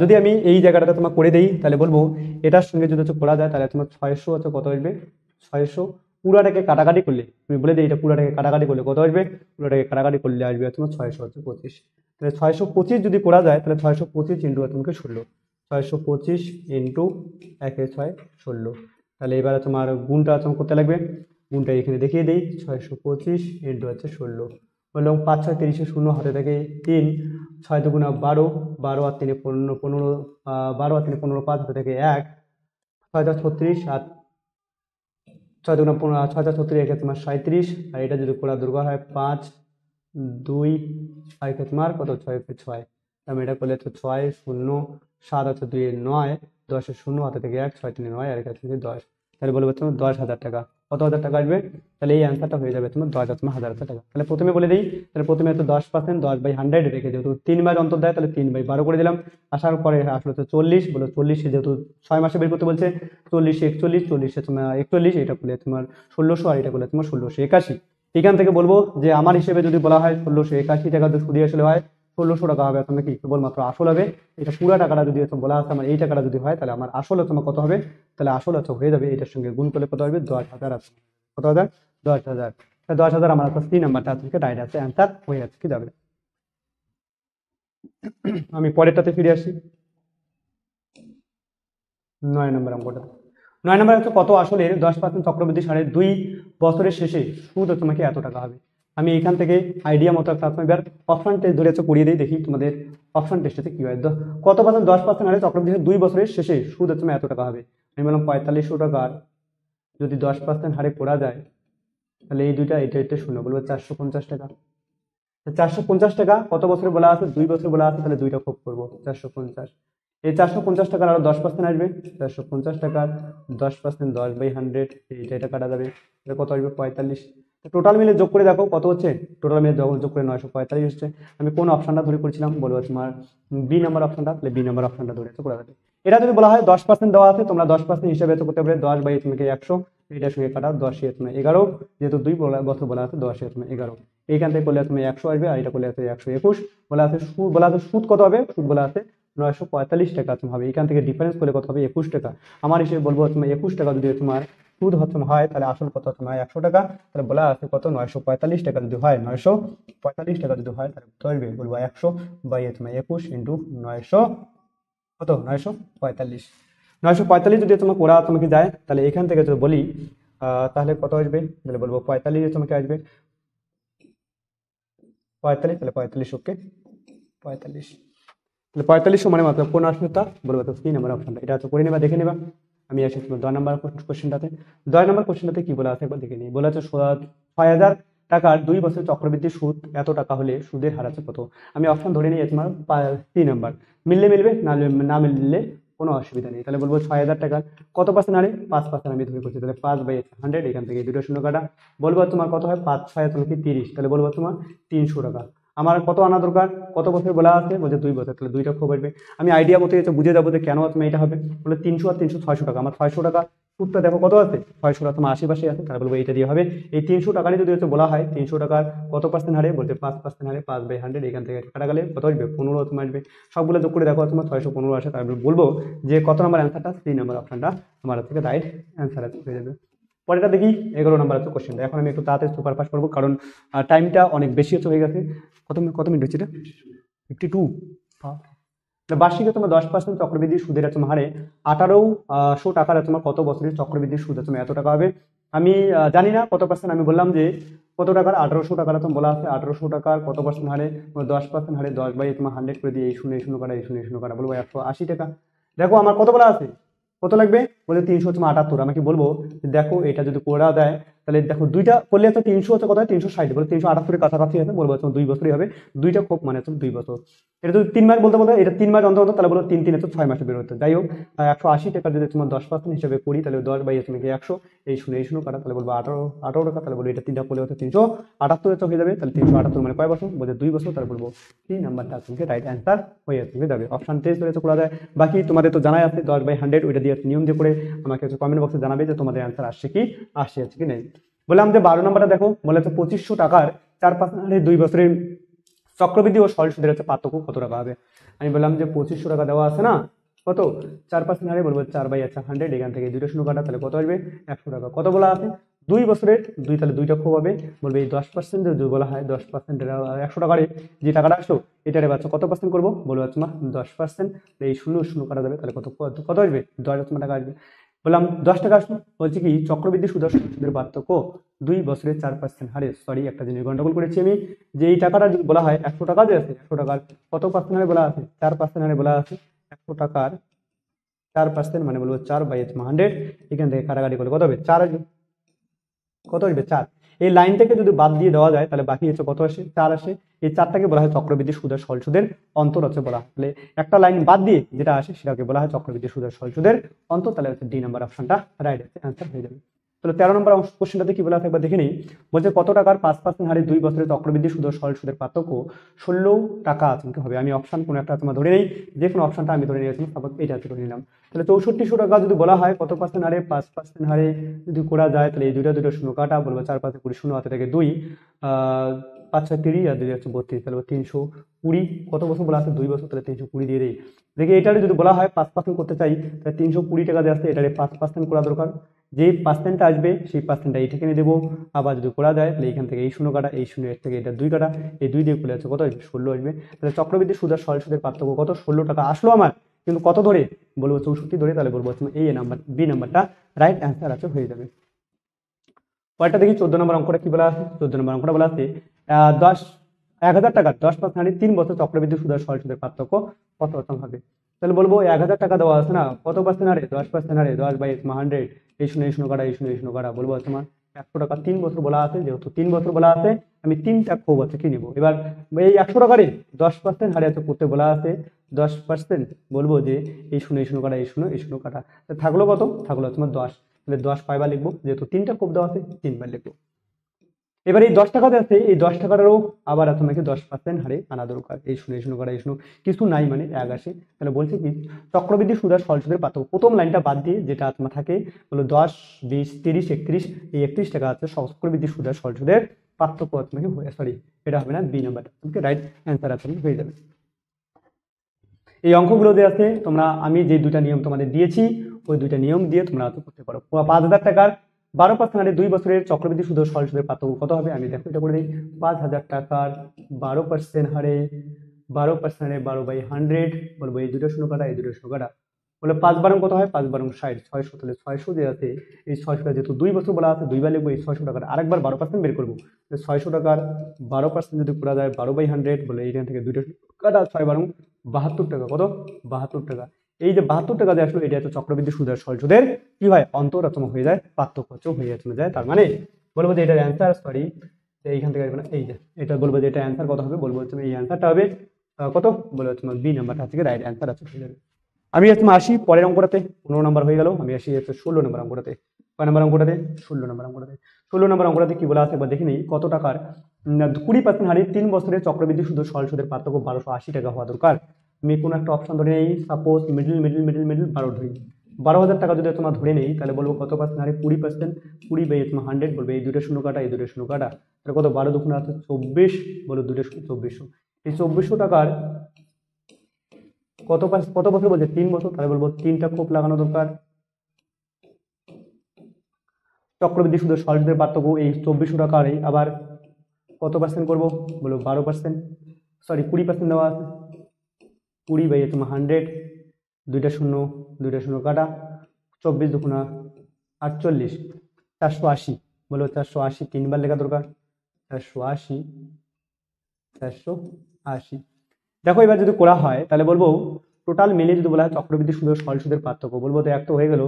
যদি আমি এই জায়গাটাতে তোমার করে দেই তাহলে বলবো এটার সঙ্গে যদি হচ্ছে করা যায় তাহলে তোমার 600 হচ্ছে কত আসবে, 600 পুরাটাকে কাটাকাটি করলে, তুমি বলে দিই এটা পুরাটাকে কাটাকাটি করলে কত আসবে, পুরাটাকে কাটাকাটি করলে আসবে তোমার 600 হচ্ছে 25, তাহলে 625 যদি করা যায় তাহলে 625 ইন্টু তোমাকে 16, 625 ইন্টু 1 6 16, তাহলে এবারে তোমার গুণটা তোমার করতে লাগবে, গুণটা এখানে দেখিয়ে দিই 625 ইন্টু হচ্ছে 16, বললাম 5 6 30 শূন্য, হাতে থেকে 3, 6 দুগুণা 12, 12 আর 3 15 15, 12 আর 3 15, 5, হাতে থেকে 1, 6 36 আর 6 দুগুণা 15, 6 36 একে তোমার 37, আর এটা যদি করা দরকার হয় 5 2 আর একে তোমার কত 6 কে 6, আমি এটা করলে তো 6 0 7 আছে 2 9, 10 শূন্য, হাতে থেকে 1, 6 3 9 আর এখানে থেকে 10, তাহলে বলবো তোমার 10,000 টাকা। কত হাজার টাকা আসবে, তাহলে এই অ্যান্সারটা হয়ে যাবে তোমার 10 তোমার হাজার টাকা। তাহলে প্রথমে বলে দিই, তাহলে প্রথমে তো 10%, 10/100 রেখে যেহেতু 3 মাস অন্তর দেয় তাহলে 3/12 করে দিলাম, আসার পরে আসলে তো 40, বলো 40 যেহেতু 6 মাসে বের করতে বলছে, 40 41, 40 তোমার 41, এটা করলে তোমার 1600, আর এটা করলে তোমার 1681। এখান থেকে বলবো যে আমার হিসেবে যদি বলা হয় 1681 টাকা যদি সুদী আসলে হয় 1600 টাকা হবে, তোমার কি কেবলমাত্র আসল হবে, এটা পুরো টাকাটা যদি বলা আছে আমার এই টাকাটা যদি হয় তাহলে আমার আসলে তোমার কত হবে, তাহলে আসল হচ্ছে হয়ে যাবে এটার সঙ্গে গুণ করলে কত হবে 10,000 আছে, কত হাজার 10,000, 10,000 আমার কাছে 3 নাম্বারটা আজকে ডাইরেক্ট আছে, অ্যান্সার হয়ে যাচ্ছে কি যাবে। আমি পরেরটাতে ফিরে আসি, 9 নম্বর অঙ্কটা। 9 নম্বর হচ্ছে কত আসলের 10% চক্রবৃদ্ধি হারে 2 বছরের শেষে সুদ তোমাকে এত টাকা হবে। আমি এখান থেকে আইডিয়া মতো একটা এবার অপশন টেস্ট ধরে হচ্ছে করিয়ে দিই, দেখি তোমাদের অপশন টেস্টে কি হয়। কত পার্সেন্ট 10% হারে চক্রবৃদ্ধি 2 বছরের শেষে সুদ তোমার এত টাকা হবে, আমি বললাম 4500 টাকার যদি 10% হারে করা যায় তাহলে এই দুইটা এটা এটা শূন্য, বলবো 450 টাকা। 450 টাকা কত বছরে বলা আছে, 2 বছর বলা আছে, তাহলে দুইটা খুব করবো 450, এই 450 টাকার আরো 10% আসবে, 450 টাকার 10%, 10/100, এটা কাটা যাবে, এটা কত আসবে 45, টোটাল মিলে যোগ করে দেখো কত হচ্ছে, টোটাল মিলে যোগ করে 945 হচ্ছে। আমি কোন অপশনটা ধরে করেছিলাম, বলবো তোমার বি নাম্বার অপশনটা, তাহলে বি নাম্বার অপশনটা ধরে করা যাবে। এটা যদি বলা হয় 10% দেওয়া আছে, তোমরা 10% হিসাবে করতে পারবে, 10 তোমাকে 100, এটার সঙ্গে কাটা 10 তোমার 11, যেহেতু 2 বছর বলা আছে 10 তোমার 11, এইখান থেকে করলে তুমি 100 আসবে, আর এটা করলে আছে 121 বলা আছে। সুদ বলা আছে, সুদ কত হবে, সুদ বলা আছে 945 টাকা হবে। এখান থেকে ডিফারেন্স করলে কত হবে? 21 টাকা। আমার হিসেবে বলবো তোমার 21 টাকা যদি তোমার সুদ হয় তাহলে আসল কত তোমার 100 টাকা। তাহলে বলা আছে কত? 945 টাকা যদি হয়, 945 টাকা যদি হয় তাহলে কত আসবে? বলবো 100 বাই তোমার 21 ইন্টু 900, কত? 945। 945 যদি তোমার করা তোমাকে যায় তাহলে এখান থেকে যদি বলি তাহলে কত আসবে? তাহলে বলবো 45 তোমাকে আসবে 45, তাহলে 45 ওকে 45। তাহলে 45 মানে মাত্র কোন আসনটা? বলবো তো 3 নম্বর অপশনটা। এটা তো করে নেবা, দেখে নেবা। আমি আসি তোমার 10 নম্বর কোশ্চেনটাতে। 10 নম্বর কোশ্চেনটাতে কি বলা আছে একবার দেখে নিই। বলা আছে 6000 টাকার 2 বছরের চক্রবৃদ্ধি সুদ এত টাকা হলে সুদের হার আছে কত? আমি অপশন ধরে নিই তোমার 3 নম্বর। মিললে মিলবে, না মিললে কোনো অসুবিধা নেই। তাহলে বলবো 6000 টাকার কত পার্সেন্ট হারে? 5% আমি ধরে করছি। তাহলে 5/100, এখান থেকে দুটো শূন্য কাটা। বলবো তোমার কত হয়? 5 6 তোমাকে 30। তাহলে বলবো তোমার 300 টাকা। আমার কত আনা দরকার? কত বছর বলা আছে? বলছে 2 বছর। তাহলে 2টা খুব আসবে। আমি আইডিয়া মতো এটা বুঝে যাবো যে কেন তুমি এটা হবে। বলে 300 আর 300 600 টাকা। আমার 600 টাকা সুদটা দেখো কত আছে? 600 টাকা তোমার আশেপাশে আছে। তাহলে বলবো এইটা দিয়ে হবে। এই 300 টাকারই যদি বলা হয় 300 টাকার কত পার্সেন্ট হারে? বলতে 5% হারে 5/100। এখান থেকে কাটা গেলে কত আসবে? 15 তোমার আসবে। সবগুলো যোগ করে দেখো তোমার 615 আসে। তারপরে বলবো যে কত নম্বর অ্যান্সারটা? 3 নম্বর অপশনটা আমার থেকে রাইট অ্যান্সার হয়ে যাবে। পরেরটা দেখি 11 নম্বর আছে কোশ্চেনটা। এখন আমি একটু তাড়াতাড়ি সুপার ফাস্ট করবো কারণ টাইমটা অনেক বেশি হয়ে গেছে। কত মিনিট হচ্ছে এটা? 52। বার্ষিকে তোমার 10% চক্রবৃদ্ধি সুদের হারে 1800 টাকার তোমার কত বছরের চক্রবৃদ্ধি সুদ এত টাকা হবে। আমি জানি না কত পার্সেন্ট। আমি বললাম যে কত টাকার? 1800 টাকার তুমি বলা আছে। 1800 টাকার কত পার্সেন্ট হারে? 10% হারে 10/100 করে দিয়ে এই শূন্য এই শূন্য কাটা, এই শূন্য এই শূন্য কাটা, বলবো 180 টাকা। দেখো আমার কত বলা আছে? কত লাগবে? বলে 378। আমাকে বলবো যে দেখো এটা যদি করা যায় তাহলে দেখো দুইটা করলে হচ্ছে 300 হচ্ছে কত হয়? 360। বলে 378 কাছাকাছি আছে। বলবো 2 বছরই হবে। দুইটা খুব মানে 2 বছর। এটা যদি 3 মাস বলতে বলতে এটা 3 মাস অন্তর তাহলে বলো 3 3 6 মাসে বের হতো। যাই হোক 180 টাকা যদি তোমার 10% হিসেবে করি তাহলে 10/100 এই শূন্য কাটা, তাহলে বলবো 18 টাকা। তাহলে বলবো এটা 3টা করলে হচ্ছে 378 হয়ে যাবে। তাহলে 378 মানে কয় বছর? বলতে 2 বছর। তাহলে বলবো 3 নাম্বারটা তোমাকে রাইট অ্যান্সার হয়ে যাবে। অপশন টেস্ট হয়েছে করা যায়। বাকি তোমাদের তো জানাই আছে 10/100 ওইটা দিয়ে নিয়ম দিয়ে করে আমাকে কমেন্ট বক্সে জানাবে যে তোমাদের অ্যান্সার আসছে কি নেই। বললাম যে 12 নম্বরটা দেখো। বলে হচ্ছে 2500 টাকার 4% হারে 2 বছরের চক্রবৃদ্ধি ও সরল সুদের পার্থক্য কত টাকা হবে? আমি বললাম যে 2500 টাকা দেওয়া আছে না, কত 4% হারে? বলবো 4/100। এখান থেকে দুটো শূন্য কাটা, তাহলে কত আসবে? 100 টাকা। কত বলা আছে? 2 বছরের 2, তাহলে দুইটা খুব হবে। বলবে এই 10% যদি বলা হয় 10% 100 টাকারে যে টাকাটা আসলো এটারে বাচ্চা কত পার্সেন্ট করবো? বলবো তোমার 10%। এই শূন্য শূন্য কাটা যাবে, তাহলে কত কত আসবে? 10 টাকা আসবে। বললাম 10 টাকা আসলো। বলছি কি চক্রবৃদ্ধি সুদ আর সুদের পার্থক্য 2 বছরের 4% হারে। সরি একটা জিনিস গন্ডগোল করেছি আমি। যে এই টাকাটা যদি বলা হয় 100 টাকা যে আছে 100 টাকার কত পার্সেন্ট হারে বলা আছে? 4% হারে বলা আছে। 100 টাকার 4% মানে বলবো 4/100। এখান থেকে কাটাকাটি করলে কত হবে? 4 আসবে। কত আসবে? 4। এই লাইন থেকে যদি বাদ দিয়ে দেওয়া যায় তাহলে বাকি হচ্ছে কত আসে? 4 আসে। এই 4টাকে বলা হয় চক্রবৃদ্ধি সুদ আর সরল সুদের অন্তর বলা হয়। তাহলে একটা লাইন বাদ দিয়ে যেটা আসে সেটাকে বলা হয় চক্রবৃদ্ধি সুদ আর সরল সুদের অন্তর। তাহলে হচ্ছে ডি নাম্বার অপশনটা রাইট অ্যান্সার হয়ে যাবে। তাহলে 13 নম্বর কোশ্চেনটাতে কি বলা আছে একবার দেখে নিই। বলছে কত টাকার 5% হারে 2 বছরের চক্রবৃদ্ধি সুদ ও সরল সুদের পার্থক্য 16 টাকা হবে। আমি অপশন কোনো একটা তোমার ধরে নেই, যে কোনো অপশনটা আমি ধরে নিয়েছি। সাপোজ এটা ধরে নিলাম। তাহলে 6400 টাকা যদি বলা হয় কত পার্সেন্ট হারে? 5% হারে যদি করা যায় তাহলে এই দুটো শূন্য কাটা। বলবো 4 5 20, শূন্য হাতে থেকে 2, 5 6 30 আর 2 হচ্ছে 32। তাহলে 320। কত বছর বলা আছে? 2 বছর। তাহলে 320 দিয়ে দেই। দেখি এটারে যদি বলা হয় 5% করতে চাই তাহলে 320 টাকা দিয়ে আসতে এটারে 5% করা দরকার। যে পার্সেন্টটা আসবে সেই পার্সেন্টটা এইটাকে নিয়ে দেবো। আবার যদি করা যায় তাহলে এখান থেকে এই শূন্য কাটা, এই শূন্য থেকে এটা 2 কাটা, এই 2 দিয়ে করলে আছে কত আসবে? 16 আসবে। তাহলে চক্রবৃদ্ধি সুদ আর সরল সুদের পার্থক্য কত? 16 টাকা আসলো আমার, কিন্তু কত ধরে? বলবো 64 ধরে। তাহলে বলবো এই নাম্বার বি নাম্বারটা রাইট অ্যান্সার আছে হয়ে যাবে। পরেরটা দেখি 14 নম্বর অঙ্কটা কি বলা আছে। 14 নম্বর অঙ্কটা বলা আছে 1000 টাকার 10% হারে 3 বছর চক্রবৃদ্ধি সুদ আর সরল সুদের পার্থক্য কত হবে? তাহলে বলবো 1000 টাকা দেওয়া আছে না, কত পার্সেন্ট হারে? 10% হারে 10/100। এই শূন্য এই শূন্য কাটা, এই শূন্য এই শূন্য কাটা। বলবো তোমার 100 টাকা 3 বছর বলা আছে। যেহেতু 3 বছর বলা আছে আমি 3টা খুব আছে কি নিবো। এবার এই 100 টাকারে 10% হারে করতে বলা আছে 10%। বলবো যে এই শূন্য এই শূন্য কাটা, এই শূন্য এই শূন্য কাটা, থাকলো কত? থাকলো তোমার 10। তাহলে 10 কয়বার লিখবো? যেহেতু 3টা কোপ দেওয়া আছে 3বার লিখবো। এবার এই 10 টাকাতে আছে, এই 10 টাকারও আবার তোমাকে 10% হারে আনা দরকার। এই শূন্য এই শূন্য করা, এই শূন্য কিছু নাই মানে 1 আসে। তাহলে বলছে কি চক্রবৃদ্ধি সুদ আর সরল সুদের পার্থক্য। প্রথম লাইনটা বাদ দিয়ে যেটা তোমার থাকে হলো 10 20 30 31, এই 31 টাকা আছে চক্রবৃদ্ধি সুদ আর সরল সুদের পার্থক্য তোমাকে সরি এটা হবে না, বি নাম্বারটা তোমাকে রাইট অ্যান্সার আছে হয়ে যাবে। এই অঙ্কগুলো যে আছে তোমরা আমি যে দুইটা নিয়ম তোমাদের দিয়েছি ওই দুইটা নিয়ম দিয়ে তোমরা করতে পারো। 5,000 টাকার 12% হারে 2 বছরের চক্রবৃদ্ধি সুদ ও সরল সুদের পার্থক্য কত হবে? আমি দেখো এটা করে দিই। 5,000 টাকার 12% হারে 12/100 বলবো এই দুটো শূন্য কাটা, এই দুটো শূন্য কাটা, বলে 5 বারং কত হয়? 5 বারং 60, 600। তাহলে 600 যে আছে এই 600 যেহেতু 2 বছর বলা আছে 2 বার লিখবো। এই 600 টাকার আরেকবার 12% বের করবো। 600 টাকার 12% যদি করা যায় 12/100 বলে এইখান থেকে দুইটা কাটা 6 বারং 72 টাকা। কত? 72 টাকা। এই যে 72 টাকা যে আসলো এটা হচ্ছে চক্রবৃদ্ধি সুদ আর সরল সুদের কি হয়? অন্তরতম হয়ে যায়, পার্থক্য হয়ে চলে যায়। তার মানে বলবো যে এটার অ্যান্সার, সরি এইখান থেকে এই যে এটা বলবো যে এটা অ্যান্সার কত হবে? বলবো হচ্ছে এই অ্যান্সারটা হবে কত? বলবো তোমার বি নাম্বারটা থেকে রাইট অ্যান্সার আছে হয়ে যাবে। আমি তোমার আসি পরের অঙ্কটাতে। 15 নম্বর হয়ে গেল। আমি আসি হচ্ছে 16 নম্বর অঙ্কটাতে। কয় নম্বর অঙ্কটাতে? 16 নম্বর অঙ্কটাতে। 16 নম্বর অঙ্কটাতে কি বলা আছে একবার দেখে নেই। কত টাকার 20% হারে 3 বছরের চক্রবৃদ্ধি সুদ ও সরল সুদের পার্থক্য 1280 টাকা হওয়া দরকার। আমি কোনো একটা অপশন ধরে নেই, সাপোজ মিডল 12 ধরি। 12,000 টাকা যদি তোমার ধরে নেই তাহলে বলবো কত পার্সেন্ট হারে? 20%। 20 বাই তোমার 100 বলবে এই দুটো শূন্য কাটা, এই দুটো শূন্য কাটা, তাহলে কত? 12 দুগুণে আছে 24, বলো দুটো 2400। এই 2400 টাকার কত বছর বলছে? 3 বছর। তাহলে বলবো 3টা খোপ লাগানো দরকার। চক্রবৃদ্ধি সুদ ও সরল সুদের পার্থক্য এই 2400 টাকার আবার কত পার্সেন্ট করবো? বলো 12%, সরি 20% দেওয়া আছে। 20 বাই তোমার 100, দুইটা শূন্য কাটা, 24 দুগুণা 48, 480। বলো 480 3বার লেখা দরকার। 480, 480। দেখো এবার যদি করা হয় তাহলে বলবো টোটাল মিলে যদি বলা হয় চক্রবৃদ্ধি সুদ ও সরল সুদের পার্থক্য, বলবো তো এক তো হয়ে গেল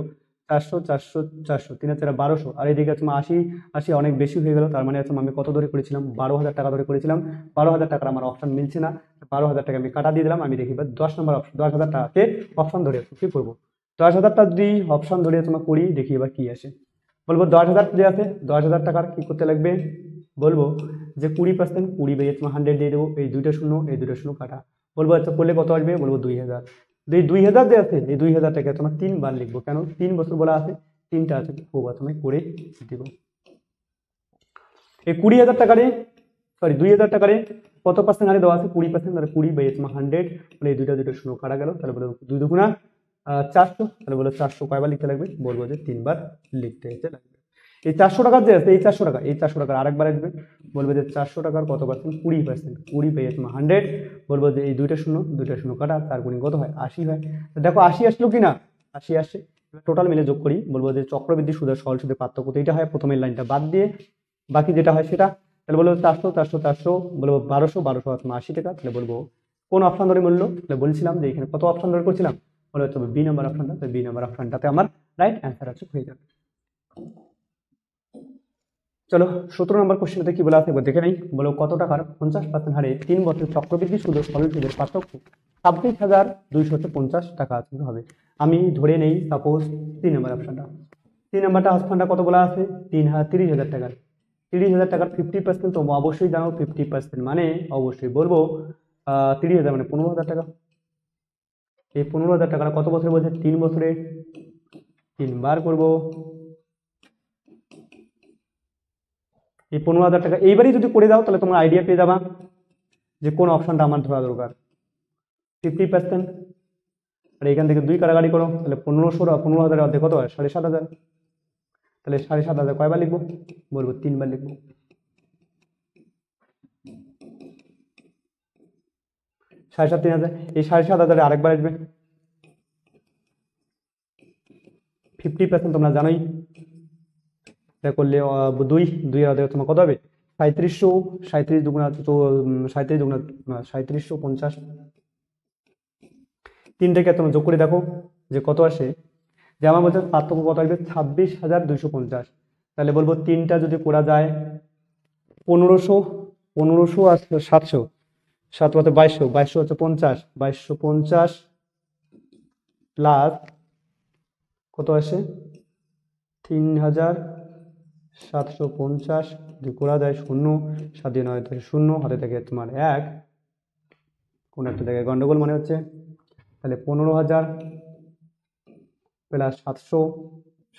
400 400 400, 3 আর 4 1200, আর এইদিকে তোমার 80 80 অনেক বেশি হয়ে গেল। তার মানে হচ্ছে আমি কত ধরে করেছিলাম? 12,000 টাকা ধরে করেছিলাম। 12,000 টাকার আমার অপশন মিলছে না, 12,000 টাকা আমি কাটা দিয়ে দিলাম। আমি দেখি 10 নম্বর অপশন, 10,000 টাকাকে অপশন ধরে কি করবো? 10,000টা যদি অপশন ধরে তোমার করি, দেখি এবার কি আসে। বলবো 10,000 যে আছে 10,000 টাকার কি করতে লাগবে? বলবো যে 20%, 20 বাই তোমার 100 দিয়ে দেবো। এই দুইটা শূন্য, এই দুইটা শূন্য কাটা, বলবো আচ্ছা করলে কত আসবে? বলবো 2,000। 2,000 যে আছে এই 2,000 টাকা তোমার 3 বার লিখবো। কেন? 3 বছর বলা আছে, 3টা আছে খুব তুমি করে দিব। এই 20,000 টাকারে, সরি 2,000 টাকারে কত পার্সেন্ট হারে দেওয়া আছে? 20%। তাহলে 20 বাই তোমার 100 মানে এই দুইটা শূন্য কাটা গেল। তাহলে বলো 2 দুগুণা 400। তাহলে বলো 400 কয়বার লিখতে লাগবে? বলবো যে 3বার লিখতে লাগবে। এই 400 টাকার যে আছে এই 400 টাকা, এই 400 টাকার আরেকবার আসবে। বলবে যে 400 টাকার কত পার্সেন্ট? 20%। 20 বাই তোমার 100 বলবো যে এই দুইটা শূন্য কাটা, তার গুণিত কত হয়? 80 হয়। তো দেখো 80 আসলো কি না? 80 আসে। টোটাল মিলে যোগ করি, বলবো যে চক্রবৃদ্ধি সুদ আর সরল সুদের পার্থক্য তো এটা হয়, প্রথমের লাইনটা বাদ দিয়ে বাকি যেটা হয় সেটা। তাহলে বলবো 400 400 400, বলবো 1200 1200 তোমার 80 টাকা। তাহলে বলবো কোন অপশন ধরে মূল্য? তাহলে বলছিলাম যে এখানে কত অপশন ধরে করছিলাম? বলে হচ্ছে বি নাম্বার অপশনটা। বি নাম্বার অপশনটাতে আমার রাইট অ্যান্সার আছে, হয়ে যাবে। চলো 17 নম্বর কোশ্চেনতে কি বলা আছে দেখে নেই। বলো কত টাকার 50% হারে 3 বছর চক্রবৃদ্ধি সুদ ও সরল সুদের পার্থক্য 26,250 টাকা হবে। আমি ধরে নেই সাপোজ 3 নম্বর অপশনটা। 3 নম্বরটা অপশনটা কত বলা আছে? 30,000 টাকার। 30,000 টাকার 50%, তো অবশ্যই জানো 50% মানে অবশ্যই বলবো 30,000 মানে 15,000 টাকা। এই 15,000 টাকা কত বছরে বলছে? 3 বছরে। 3বার করবো। এই 15,000 টাকা এইবারই যদি করে দাও তাহলে তোমার আইডিয়া পেয়ে যাবা যে কোন অপশনটা আমার ধরা দরকার। 50%, আর এখান থেকে 2 কাটাকাটি করো, তাহলে 15,000 অর্ধেক কত হয়? 7,500। তাহলে 7,500 কয়বার লিখবো? বলবো 3বার লিখবো। 7,500 3,000, এই 7,500 আরেকবার আসবে। 50% তোমরা জানোই, এটা করলে 2 অর্ধেক তোমার কত হবে? 3700, 37 দুগুণা তো 37 দুগুণা 3750। 3টাকে তোমরা যোগ করে দেখো যে কত আসে। যে আমার বলছে পার্থক্য কত আসবে? 26,250। তাহলে বলবো 3টা যদি করা যায় 1500, 1500 আর 700, 7 হচ্ছে 2200, 2200 হচ্ছে 50, 2250 প্লাস কত আসে? 3,750 যদি করা যায় 0, 7 9 থেকে 0, হাতে থেকে তোমার 1, কোন একটা জায়গায় গন্ডগোল মনে হচ্ছে। তাহলে 15,000 প্লাস 700,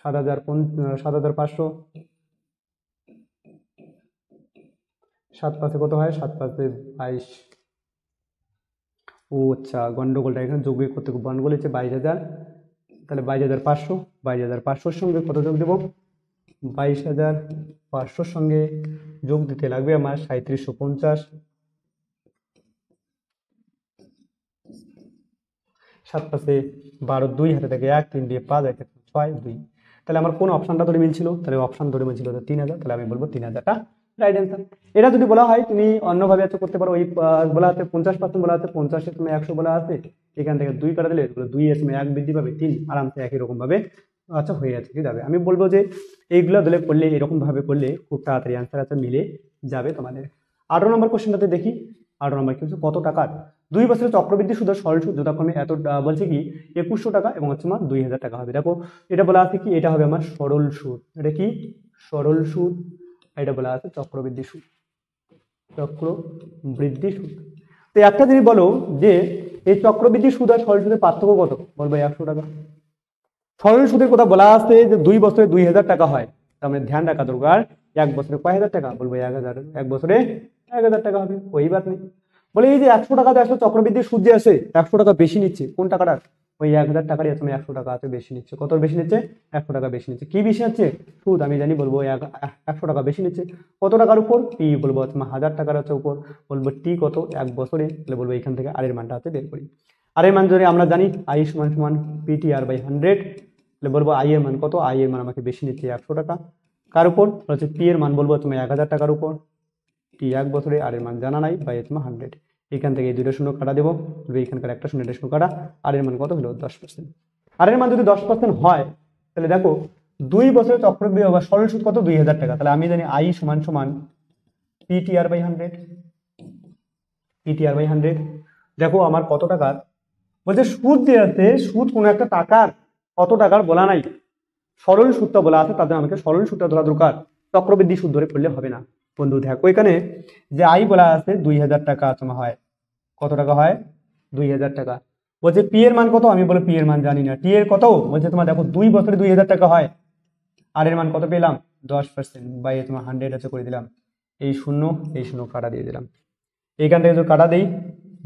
7,500, 7 পাঁচে কত হয়? 7 পাঁচে 22, ও আচ্ছা, গন্ডগোলটা এখানে যোগ বিয়োগ করতে গন্ডগোল হচ্ছে 22,000, তাহলে 22,500, 22,500 সঙ্গে কত যোগ দেবো? 22,500 সঙ্গে যোগ দিতে লাগবে আমার 3750, 7 পাশে 12, 2 হাতে থাকে 1, 3 দিয়ে 5, 1 6, 2। তাহলে আমার কোন অপশনটা ধরে মিলছিল? তাহলে অপশন ধরে মিলছিল 3,000, তাহলে আমি বলবো 3,000টা রাইট অ্যান্সার। এটা যদি বলা হয় তুমি অন্যভাবে এত করতে পারো, ওই বলা আছে 50% বলা আছে, 50 তুমি 100 বলা আছে, এখান থেকে 2 কাটা দিলে 2 এর সময় 1 বৃদ্ধি পাবে 3, আরামসে একই রকম ভাবে আচ্ছা হয়ে যাচ্ছে কি যাবে। আমি বলবো যে এইগুলো দিলে করলে এরকম ভাবে করলে খুব তাড়াতাড়ি অ্যান্সার আছে মিলে যাবে তোমাদের। 18 নম্বর কোশ্চেনটাতে দেখি। 18 নম্বর কি হচ্ছে, কত টাকার 2 বছরের চক্রবৃদ্ধি সুদের সরল সুদ যথাক্রমে এত বলছে কি 2100 টাকা এবং হচ্ছে আমার 2,000 টাকা হবে। দেখো এটা বলা আছে কি এটা হবে আমার সরল সুদ, এটা কি সরল সুদ, এটা বলা আছে চক্রবৃদ্ধি সুদ, চক্রবৃদ্ধি সুদ। তো একটা জিনিস বলো যে এই চক্রবৃদ্ধি সুদ আর সরল সুদের পার্থক্য কত? বলবো 100 টাকা। সরল সুদের কথা বলা আছে যে 2 বছরে 2,000 টাকা হয়, তার মানে ধ্যান রাখা দরকার 1 বছরে কয় হাজার টাকা? বলবো 1,000, 1 বছরে 1,000 টাকা হবে, ওই বাত নেই। বলে এই যে 100 টাকাতে আসলে চক্রবৃদ্ধি সুদ যে আছে 100 টাকা বেশি নিচ্ছে, কোন টাকাটা? ওই 1,000 টাকারই আছে, 100 টাকা আছে বেশি নিচ্ছে। কত বেশি নিচ্ছে? 100 টাকা বেশি নিচ্ছে। কি বেশি হচ্ছে? সুদ, আমি জানি, বলবো 100 টাকা বেশি নিচ্ছে। কত টাকার উপর? টি, বলবো তোমার 1,000 টাকার হচ্ছে উপর, বলবো টি কত 1 বছরে, তাহলে বলবো এখান থেকে আর এর মানটা হচ্ছে বের করি। আর এর মান যদি আমরা জানি আই সমান সমান PTR/100, তাহলে বলবো আই এর মান কত? আই এর মান আমাকে বেশি নিচ্ছে 100 টাকা। কার উপর? হচ্ছে পি এর মান বলবো তুমি 1,000 টাকার উপর, টি 1 বছরে, আর এর মান জানা নাই, বাই তোমার 100। এখান থেকে এই দুটো শূন্য কাটা দেবো, এখানকার একটা শূন্য এটা শূন্য কাটা, আর এর মান কত হলো 10%। আর এর মান যদি 10% হয় তাহলে দেখো 2 বছরের চক্রবৃদ্ধি বা সরল সুদ কত? 2,000 টাকা। তাহলে আমি জানি আই সমান সমান PTR/100, PTR/100। দেখো আমার কত টাকার বলছে সুদ দিয়ে আছে, সুদ কোনো একটা টাকার, কত টাকার বলা নাই, সরল সুদটা বলা আছে, তাদের আমাকে সরল সুদটা ধরা দরকার, চক্রবৃদ্ধি সুদ ধরে করলে হবে না। বন্ধু দেখো এখানে যে আই বলা আছে 2,000 টাকা তোমার হয়, কত টাকা হয়? 2,000 টাকা। বলছে পি এর মান কত? আমি বলে পি এর মান জানি না। টি এর কত? বলছে তোমার দেখো 2 বছরে 2,000 টাকা হয়, আর এর মান কত পেলাম? 10%, বাই তোমার 100 আছে করে দিলাম, এই শূন্য কাটা দিয়ে দিলাম। এইখান থেকে যদি কাটা দেই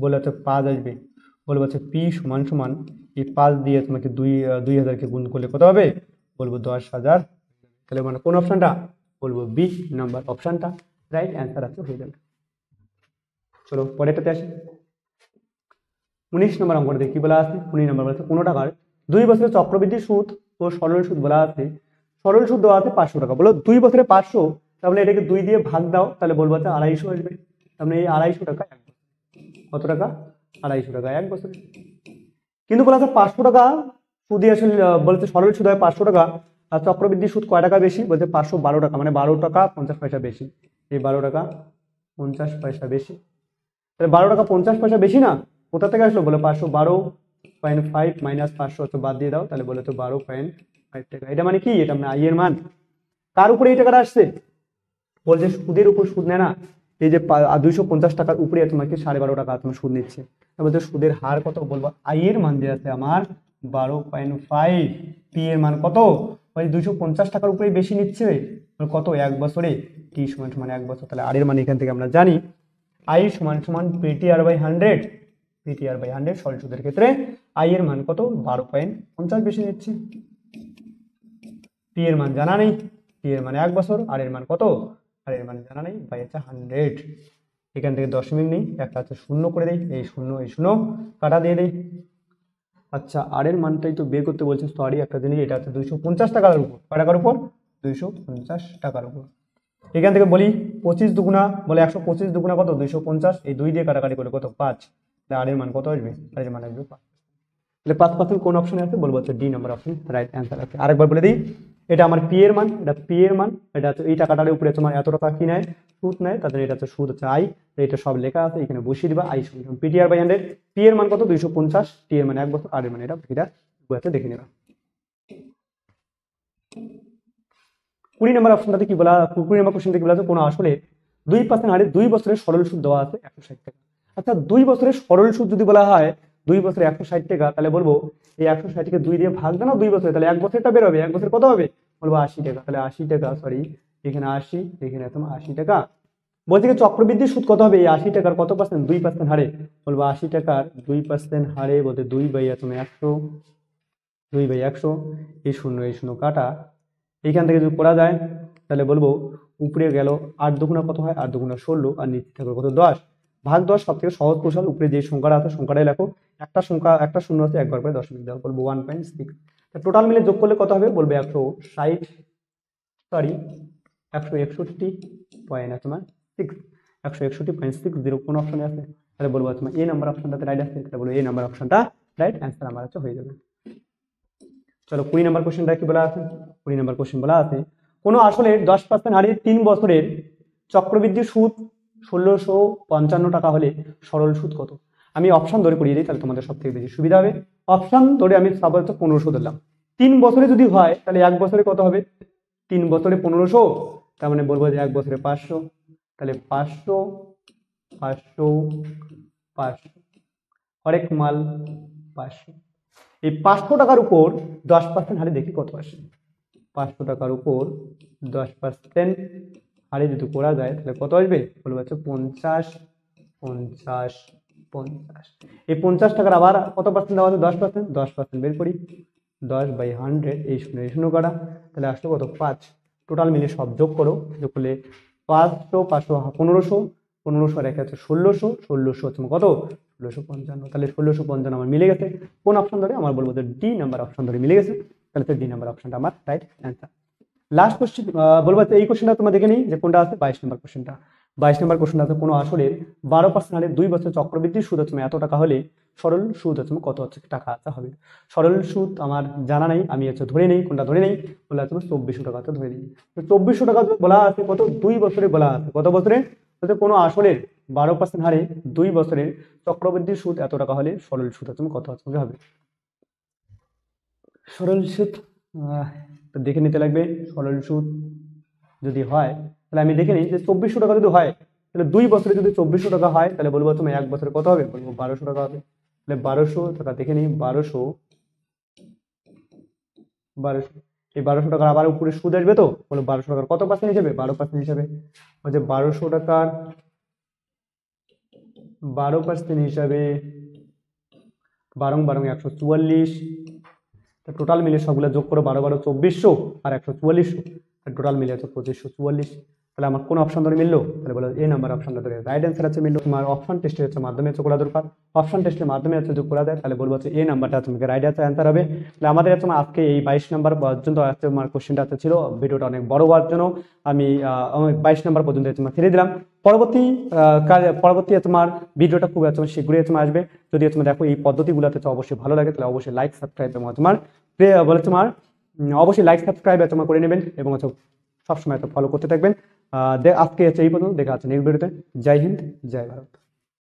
বলে হচ্ছে 5 আসবে, বলবো হচ্ছে পি সমান সমান এই 5 দিয়ে তোমাকে 2,000কে গুণ করলে কত হবে? বলবো 10,000। তাহলে মানে কোন অপশনটা? বলবো বি নাম্বার অপশনটা রাইট অ্যান্সার আছে, হয়ে যাবে। চলো পরেরটাতে আসি। 19 নম্বর অঙ্কটা দেখি বলা আছে। 19 নম্বর বলা আছে কোনো টাকার 2 বছরের চক্রবৃদ্ধি সুদ ও সরল সুদ বলা আছে। সরল সুদ দেওয়া আছে 500 টাকা। বলো 2 বছরে 500, তাহলে এটাকে 2 দিয়ে ভাগ দাও, তাহলে বলবো হচ্ছে 250 আসবে। তাহলে এই 250 টাকা কত টাকা? 250 টাকা 1 বছরে। কিন্তু বলা আছে 500 টাকা সুদে আসলে বলছে সরল সুদ হয় 500 টাকা, আর চক্রবৃদ্ধি সুদ কয় টাকা বেশি? বলছে 512 টাকা, মানে 12 টাকা 50 পয়সা বেশি। এই 12 টাকা 50 পয়সা বেশি, তাহলে 12 টাকা 50 পয়সা বেশি না? কোথা থেকে আসলো? বলে 512.5 মাইনাস 500 হচ্ছে বাদ দিয়ে দাও, তাহলে বলে তো 12.5 টাকা। এটা মানে কি? এটা মানে আই এর মান। কার উপরে এই টাকাটা আসছে? বলছে সুদের উপর সুদ নেয় না, এই যে 250 টাকার উপরে তোমাকে 12.5 টাকা তোমার সুদ নিচ্ছে। বলছে সুদের হার কত? বলবো আই এর মান যে আছে আমার 12.5, পি এর মান কত? ওই 250 টাকার উপরে বেশি নিচ্ছে, কত? 1 বছরে, টি সমান সমান 1 বছর। তাহলে আর এর মান এখান থেকে আমরা জানি আই সমান সমান PTR/100, PTR/100 সরল সুদের ক্ষেত্রে আই এর মান কত? 12.50 বেশি নিচ্ছে। পি এর মান জানা নেই, পি এর মান 1 বছর, আর এর মান কত? আর এর মান জানা নেই, বাই হচ্ছে 100। এখান থেকে দশমিক নেই, একটা হচ্ছে শূন্য করে দেই, এই শূন্য কাটা দিয়ে দেই। আচ্ছা আর এর মানটাই তো বের করতে বলছে, সরি একটা জিনিস, এটা হচ্ছে 250 টাকার উপর, কয় টাকার উপর? 250 টাকার উপর। এখান থেকে বলি 25 দুগুণা, বলে 125 দুগুণা কত? 250, এই 2 দিয়ে কাটাকাটি করে কত? 5। তাহলে আর এর মান কত আসবে? আর এর মান আসবে 5। তাহলে 5% কোন অপশনে আছে? বলবো হচ্ছে D number option right answer আছে। আরেকবার বলে দিই, এটা আমার পি এর মান, এটা পি এর মান, এটা হচ্ছে এই টাকাটার উপরে তোমার এত টাকা কি নেয়? সুদ নেয়, তাদের এটা হচ্ছে সুদ হচ্ছে আই, এটা সব লেখা আছে এখানে বসিয়ে দিবা। আই সমান PTR/100, পি এর মান কত? 250, টি এর মান 1 বছর, আর এর মান এটা বইতে দেখে নেবা। 20 নম্বর অপশনটাতে কি বলা, 20 নম্বর কোশ্চেনটা কি বলা আছে? কোনো আসলে 2% হারে 2 বছরের সরল সুদ দেওয়া আছে 160 টাকা। আচ্ছা 2 বছরের সরল সুদ যদি বলা হয় 2 বছরে 160 টাকা, তাহলে বলবো এই 160 কে 2 দিয়ে ভাগ দাও না 2 বছরে, তাহলে 1 বছরটা বের হবে। 1 বছর কত হবে? বলবো 80 টাকা। তাহলে 80 টাকা, সরি এখানে 80, এখানে তোমার 80 টাকা, বলছি কি চক্রবৃদ্ধির সুদ কত হবে এই 80 টাকার কত পার্সেন্ট, 2% হারে। বলবো 80 টাকার 2% হারে বলতে 2/100, 2/100, এই শূন্য কাটা, এইখান থেকে যদি করা যায় তাহলে বলবো উপরে গেল 8 দুগুণা কত হয়, 8 দুগুণা 16, আর নিচে থাকবে কত 10, ভাগ 10 সব থেকে সহজ কৌশল, উপরে যে সংখ্যাটা আছে সংখ্যাটাই লেখো, একটা সংখ্যা একটা শূন্য আছে একবার করে দশমিক দাও, বলবো 1.6। টোটাল মিলে যোগ করলে কত হবে, বলবে 160, সরি 161.6, 161.60 কোন অপশনে আছে, তাহলে বলবো তোমার এ নাম্বার অপশনটাতে রাইট আছে, তাহলে বলবো এ নাম্বার অপশনটা রাইট অ্যান্সার আমার হচ্ছে হয়ে যাবে। চলো 20 নম্বর কোশ্চেনটা কি বলা আছে, 20 নম্বর কোশ্চেন বলা আছে কোনো আসলের 10% হারে 3 বছরের চক্রবৃদ্ধি সুদ 1655 টাকা হলে সরল সুদ কত। আমি অপশন ধরে করিয়ে দিই তাহলে তোমাদের সব থেকে বেশি সুবিধা হবে। অপশন ধরে আমি সাপোজ 1500 ধরলাম, 3 বছরে যদি হয় তাহলে 1 বছরে কত হবে, 3 বছরে 1500, তার মানে বলবো যে 1 বছরে 500, তাহলে 500 500 500 হরেক মাল 500। এই 500 টাকার উপর 10% হারে দেখি কত আসে, 500 টাকার উপর 10% হারে যদি করা যায় তাহলে কত আসবে, বলবো হচ্ছে 50 50 50। এই 50 টাকার আবার কত পার্সেন্ট দেওয়া আছে, 10%, 10% বের করি, 10/100, এই শূন্য কাটা, তাহলে আসলো কত 5। টোটাল মিলে সব যোগ করো, যোগ করলে 500 500 1500, 1500 আর একে হচ্ছে 1600, 1600 হচ্ছে কত 1655, তাহলে 1655 আমার মিলে গেছে। কোন অপশন ধরে, আমার বলবো যে ডি নাম্বার অপশন ধরে মিলে গেছে, তাহলে ডি নাম্বার অপশনটা আমার রাইট অ্যান্সার। লাস্ট কোশ্চেন বলবো এই কোশ্চেনটা তোমরা দেখে নিই যে কোনটা আছে, 22 নম্বর কোশ্চেনটা। 22 নম্বর কোশ্চেনটা আছে কোনো আসলের 12% হারে 2 বছর চক্রবৃদ্ধি সুদ হচ্ছে এত টাকা হলে সরল সুদ হচ্ছে কত হচ্ছে টাকা আছে হবে। সরল সুদ আমার জানা নাই, আমি হচ্ছে ধরে নেই, কোনটা ধরে নেই বলে আছে 2400 টাকা তো ধরে নিই। তো 2400 টাকা বলা আছে কত, 2 বছরে বলা আছে, কত বছরে, কোনো আসলের 12% হারে 2 বছরের চক্রবৃদ্ধি সুদ এত টাকা হলে সরল সুদ হচ্ছে কত হচ্ছে হবে। সরল সুদ তো দেখে নিতে লাগবে, সরল সুদ যদি হয় তাহলে আমি দেখে নিই যে 2400 টাকা যদি হয় তাহলে 2 বছরে যদি 2400 টাকা হয় তাহলে বলবো তুমি 1 বছরে কত হবে, বলবো 1200 টাকা হবে। তাহলে 1200 টাকা দেখে নিই, 1200 এই 1200 টাকার আবার উপরে সুদ আসবে, তো বলো 1200 টাকার কত পার্সেন্ট হিসেবে, 12% হিসেবে, হচ্ছে 1200 টাকার 12% হিসাবে 12 12 144, টোটাল মিলে সবগুলো যোগ করো, 12 12 2400 আর 144, টোটাল মিলে হচ্ছে 2544। তাহলে আমার কোন অপশন ধরে মিললো, তাহলে বলো এই নাম্বার অপশনটা ধরে রাইট অ্যান্সার আছে মিললো। তোমার অপশন টেস্টের হচ্ছে মাধ্যমে হচ্ছে করা দরকার, অপশন টেস্টের মাধ্যমে হচ্ছে যোগ করা যায়, তাহলে বলবো হচ্ছে এই নাম্বারটা তোমাকে রাইট অ্যান্সার হবে। তাহলে আমাদের হচ্ছে আজকে এই 22 নাম্বার পর্যন্ত তোমার কোশ্চেনটা ছিল, ভিডিওটা অনেক বড় হওয়ার জন্য আমি 22 নাম্বার পর্যন্ত তোমার ছেড়ে দিলাম। পরবর্তী তোমার ভিডিওটা খুব শীঘ্রই তোমার আসবে। যদি তোমার দেখো এই পদ্ধতিগুলোতে অবশ্যই ভালো লাগে তাহলে অবশ্যই লাইক সাবস্ক্রাইব তোমার বলে তোমার অবশ্যই লাইক সাবস্ক্রাইব তোমার করে নেবেন এবং সবসময় ফলো করতে থাকবেন। আজকে এই পর্যন্ত, দেখা হচ্ছে নেক্সট ভিডিওতে। জয় হিন্দ, জয় ভারত।